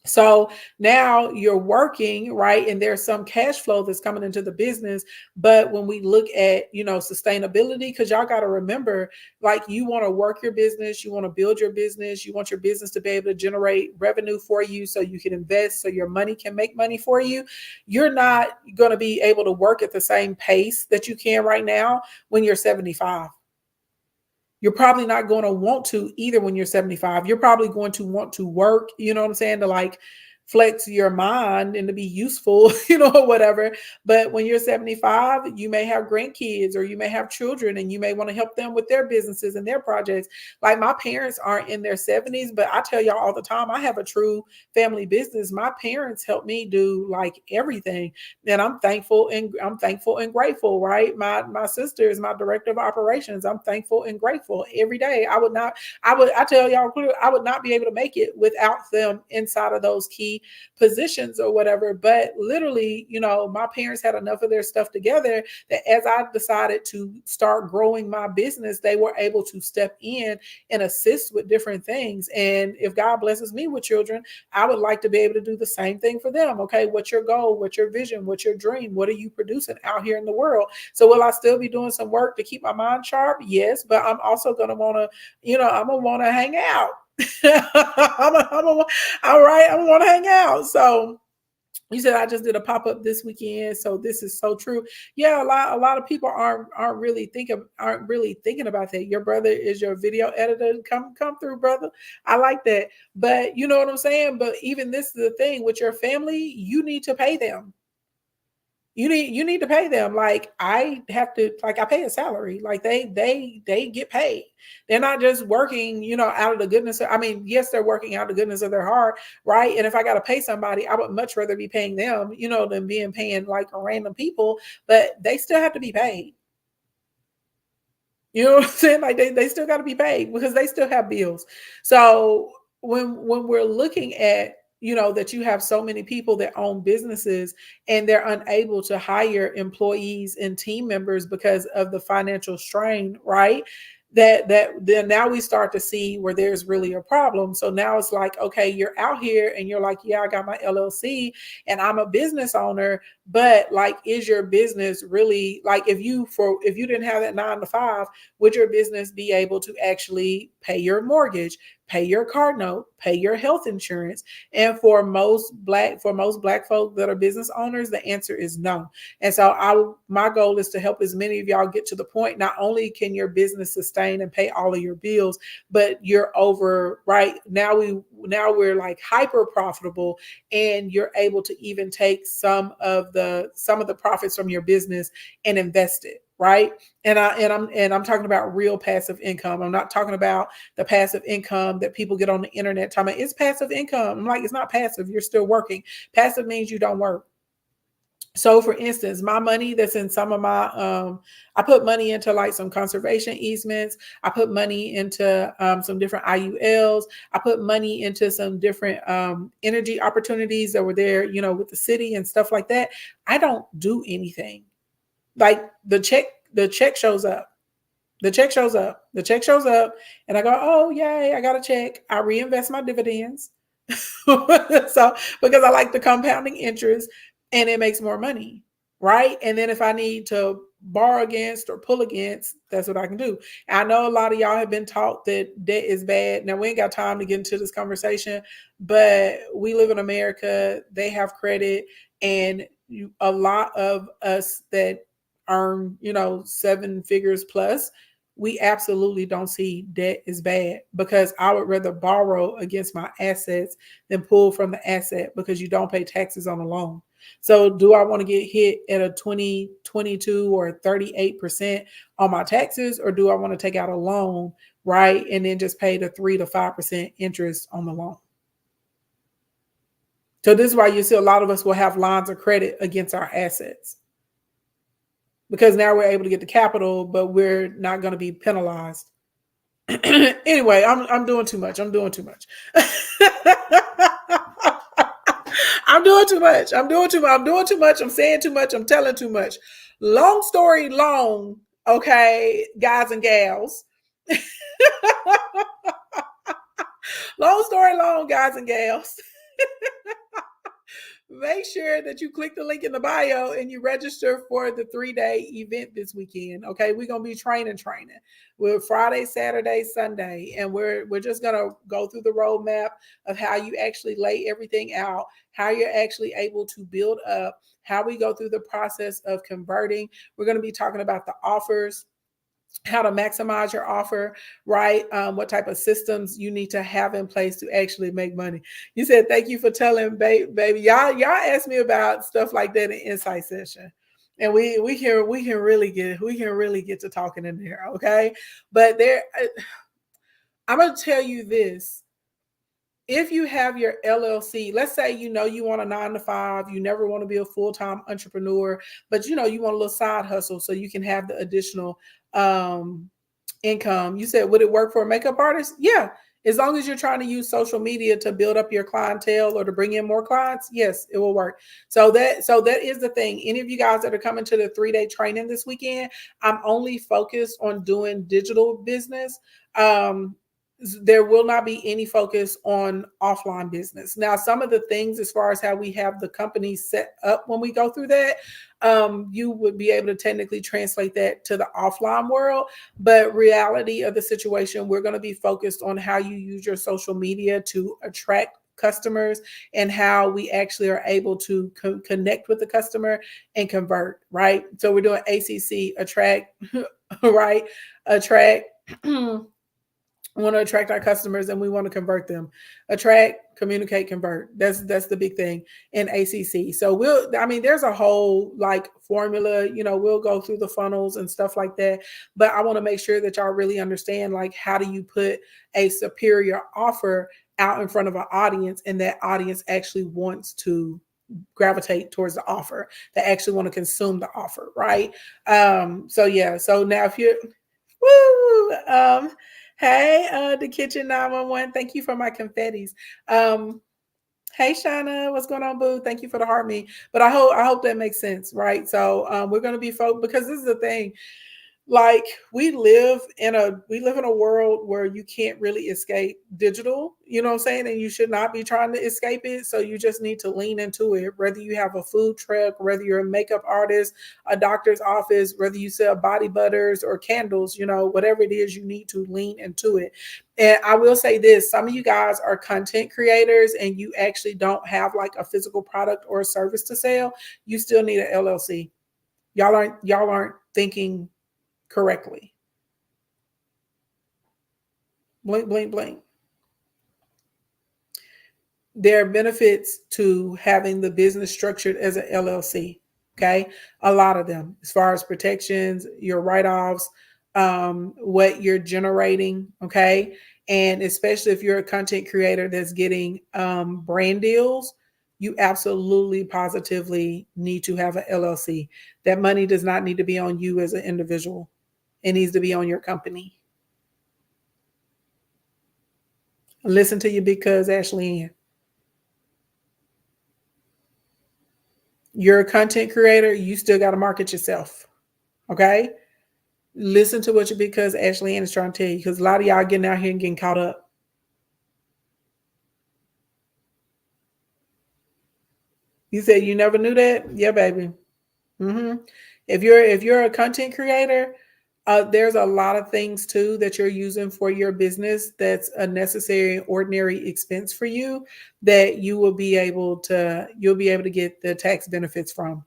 So now you're working, right? And there's some cash flow that's coming into the business. But when we look at, sustainability, because y'all got to remember, like, you want to work your business, you want to build your business, you want your business to be able to generate revenue for you so you can invest, so your money can make money for you. You're not going to be able to work at the same pace that you can right now when you're 75. You're probably not going to want to either when you're 75. You're probably going to want to work, you know what I'm saying, to like flex your mind and to be useful, whatever. But when you're 75, you may have grandkids or you may have children, and you may want to help them with their businesses and their projects. Like, my parents aren't in their 70s, but I tell y'all all the time, I have a true family business. My parents helped me do like everything. And I'm thankful and grateful, right? My sister is my director of operations. I'm thankful and grateful every day. I tell y'all, I would not be able to make it without them inside of those key VP positions or whatever. But literally, my parents had enough of their stuff together that as I decided to start growing my business, they were able to step in and assist with different things. And if God blesses me with children, I would like to be able to do the same thing for them. Okay, what's your goal? What's your vision? What's your dream? What are you producing out here in the world? So will I still be doing some work to keep my mind sharp? Yes, but I'm also going to want to, I'm going to want to hang out. All right, I'm going to want to hang out. So you said I just did a pop-up this weekend, so this is so true. Yeah, a lot of people aren't really thinking about that. Your brother is your video editor. Come through, brother. I like that. But you know what I'm saying? But even this is the thing with your family, you need to pay them. You need to pay them. Like I have to, like I pay a salary. Like they get paid. They're not just working, out of the goodness. I mean, yes, they're working out of the goodness of their heart, right? And if I got to pay somebody, I would much rather be paying them, than paying like random people. But they still have to be paid. You know what I'm saying? Like they still got to be paid because they still have bills. So when we're looking at that you have so many people that own businesses and they're unable to hire employees and team members because of the financial strain, right? That then now we start to see where there's really a problem. So now it's like, okay, you're out here and you're like, yeah, I got my LLC and I'm a business owner, but like, is your business really like if you didn't have that 9 to 5, would your business be able to actually pay your mortgage, pay your car note, pay your health insurance? And for most black folk that are business owners, the answer is no. And so my goal is to help as many of y'all get to the point. Not only can your business sustain and pay all of your bills, but you're over right now. We're like hyper profitable, and you're able to even take some of the profits from your business and invest it. Right. And I'm talking about real passive income. I'm not talking about the passive income that people get on the internet talking about. It's passive income. I'm like, it's not passive. You're still working. Passive means you don't work. So for instance, my money that's in some of my, I put money into like some conservation easements. I put money into some different IULs. I put money into some different energy opportunities that were there, with the city and stuff like that. I don't do anything. Like the check shows up. The check shows up. And I go, oh, yay, I got a check. I reinvest my dividends. So, because I like the compounding interest and it makes more money, right? And then if I need to borrow against or pull against, that's what I can do. I know a lot of y'all have been taught that debt is bad. Now, we ain't got time to get into this conversation, but we live in America. They have credit, and a lot of us that earn, 7 figures plus, we absolutely don't see debt as bad, because I would rather borrow against my assets than pull from the asset, because you don't pay taxes on a loan. So do I want to get hit at a 20, 22 or 38% on my taxes, or do I want to take out a loan, right, and then just pay the 3 to 5% interest on the loan? So this is why you see a lot of us will have lines of credit against our assets, because now we're able to get the capital, but we're not going to be penalized. Anyway, I'm doing too much. I'm doing too much. I'm doing too much. I'm saying too much. I'm telling too much. Long story long, okay, guys and gals. Long story long, guys and gals. Make sure that you click the link in the bio and you register for the 3-day event this weekend. Okay, we're gonna be training. We're Friday, Saturday, Sunday, and we're just gonna go through the roadmap of how you actually lay everything out, how you're actually able to build up, how we go through the process of converting. We're gonna be talking about the offers, how to maximize your offer, right? What type of systems you need to have in place to actually make money. You said, thank you for telling baby. Y'all asked me about stuff like that in Insight Session. And we can really get to talking in there, okay? But I'm gonna tell you this. If you have your LLC, let's say you want a 9 to 5, you never want to be a full-time entrepreneur, but you want a little side hustle so you can have the additional income. You said, would it work for a makeup artist? Yeah, As long as you're trying to use social media to build up your clientele or to bring in more clients, yes, it will work. So that is the thing. Any of you guys that are coming to the 3-day training this weekend, I'm only focused on doing digital business. There will not be any focus on offline business. Now, some of the things as far as how we have the company set up when we go through that, you would be able to technically translate that to the offline world. But reality of the situation, we're going to be focused on how you use your social media to attract customers and how we actually are able to connect with the customer and convert, right? So we're doing ACC, attract, right? Attract. We want to attract our customers and we want to convert them. Attract, communicate, convert. That's the big thing in ACC. So there's a whole like formula, we'll go through the funnels and stuff like that. But I want to make sure that y'all really understand, like, how do you put a superior offer out in front of an audience, and that audience actually wants to gravitate towards the offer, that actually want to consume the offer, right? So yeah. So now if you're woo, hey, the kitchen 911. Thank you for my confettis. Hey Shauna, what's going on, boo? Thank you for the heart me. But I hope that makes sense, right? So we're gonna be because this is the thing. Like, we live in a world where you can't really escape digital, you know what I'm saying? And you should not be trying to escape it. So you just need to lean into it, whether you have a food truck, whether you're a makeup artist, a doctor's office, whether you sell body butters or candles, whatever it is, you need to lean into it. And I will say this, some of you guys are content creators and you actually don't have like a physical product or a service to sell. You still need an LLC. Y'all aren't thinking correctly. Blink, blink, blink. There are benefits to having the business structured as an LLC. Okay. A lot of them, as far as protections, your write-offs, what you're generating. Okay. And especially if you're a content creator that's getting brand deals, you absolutely positively need to have an LLC. That money does not need to be on you as an individual. It needs to be on your company. Listen to your big cuz Ashley Ann. You're a content creator, you still got to market yourself. Okay? Listen to what your big cuz Ashley Ann is trying to tell you, because a lot of y'all getting out here and getting caught up. You said you never knew that? Yeah, baby. If you're a content creator, there's a lot of things too that you're using for your business that's a necessary ordinary expense for you that you'll be able to get the tax benefits from.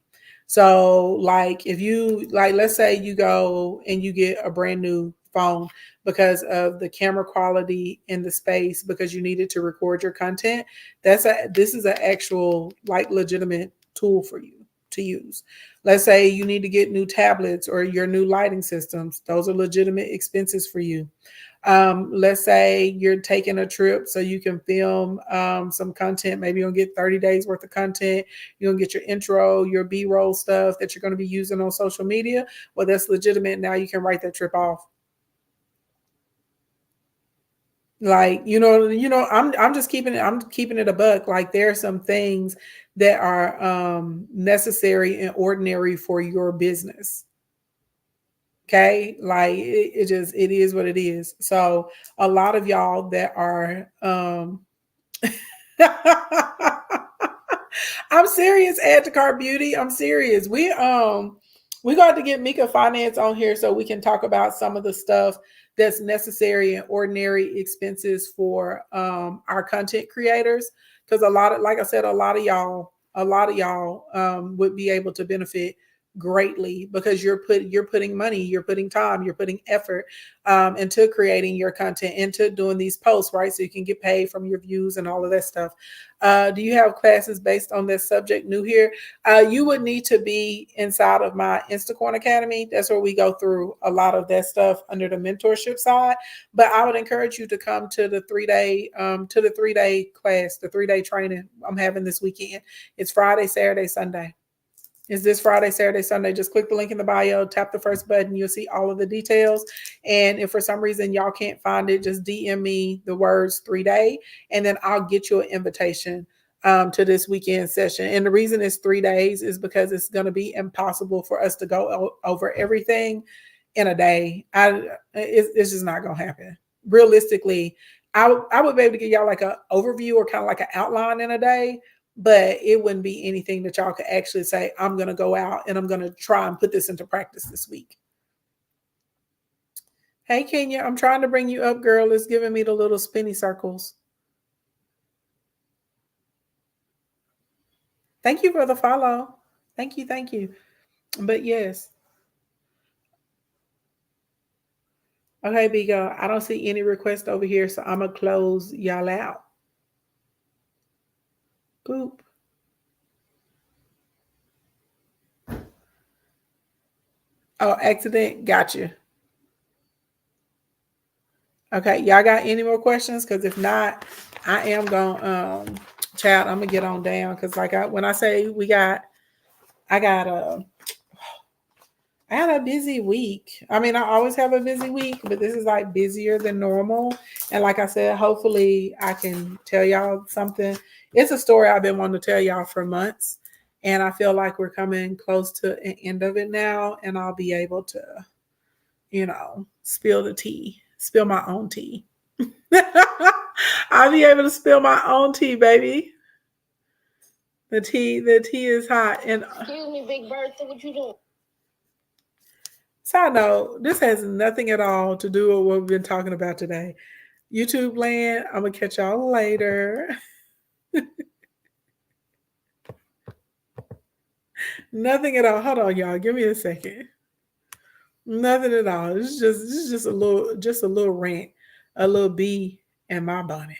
So like if you let's say you go and you get a brand new phone because of the camera quality in the space, because you needed to record your content, this is an actual like legitimate tool for you to use. Let's say you need to get new tablets or your new lighting systems. Those are legitimate expenses for you. Let's say you're taking a trip so you can film some content. Maybe you'll get 30 days worth of content. You'll get your intro, your B-roll stuff that you're going to be using on social media. Well, that's legitimate. Now you can write that trip off. Like, I'm just keeping it a buck. Like, there are some things that are necessary and ordinary for your business. Okay, like it is what it is. So a lot of y'all that are I'm serious, add to cart beauty. I'm serious. We got to get Mika Finance on here so we can talk about some of the stuff that's necessary and ordinary expenses for our content creators. Because like I said, a lot of y'all would be able to benefit greatly because you're putting money, you're putting time, you're putting effort into creating your content, into doing these posts, right? So you can get paid from your views and all of that stuff. Do you have classes based on this subject? New here? You would need to be inside of my Instacorn Academy. That's where we go through a lot of that stuff under the mentorship side. But I would encourage you to come to the 3-day class, the 3-day training I'm having this weekend. It's Friday, Saturday, Sunday. is this Friday, Saturday, Sunday. Just click the link in the bio, tap the first button. You'll see all of the details. And if for some reason y'all can't find it, just DM me the words 3-day, and then I'll get you an invitation to this weekend session. And the reason it's 3 days is because it's going to be impossible for us to go over everything in a day. It's just not going to happen. Realistically, I would be able to give y'all like an overview or kind of like an outline in a day, but it wouldn't be anything that y'all could actually say, I'm going to go out and I'm going to try and put this into practice this week. Hey, Kenya, I'm trying to bring you up, girl. It's giving me the little spinny circles. Thank you for the follow. Thank you. Thank you. But yes. Okay, Bigo, I don't see any requests over here, so I'm going to close y'all out. Boop. Oh, accident. Gotcha. Okay, y'all got any more questions? Because if not, I am going to, chat. I'm going to get on down. Because like when I say I had a busy week. I mean, I always have a busy week, but this is like busier than normal. And like I said, hopefully I can tell y'all something. It's a story I've been wanting to tell y'all for months. And I feel like we're coming close to an end of it now. And I'll be able to, spill the tea, spill my own tea. I'll be able to spill my own tea, baby. The tea is hot. And excuse me, Big Bertha, what you doing? Side note, this has nothing at all to do with what we've been talking about today. YouTube land, I'm going to catch y'all later. Nothing at all. Hold on, y'all. Give me a second. Nothing at all. It's just a little rant, a little bee in my bonnet.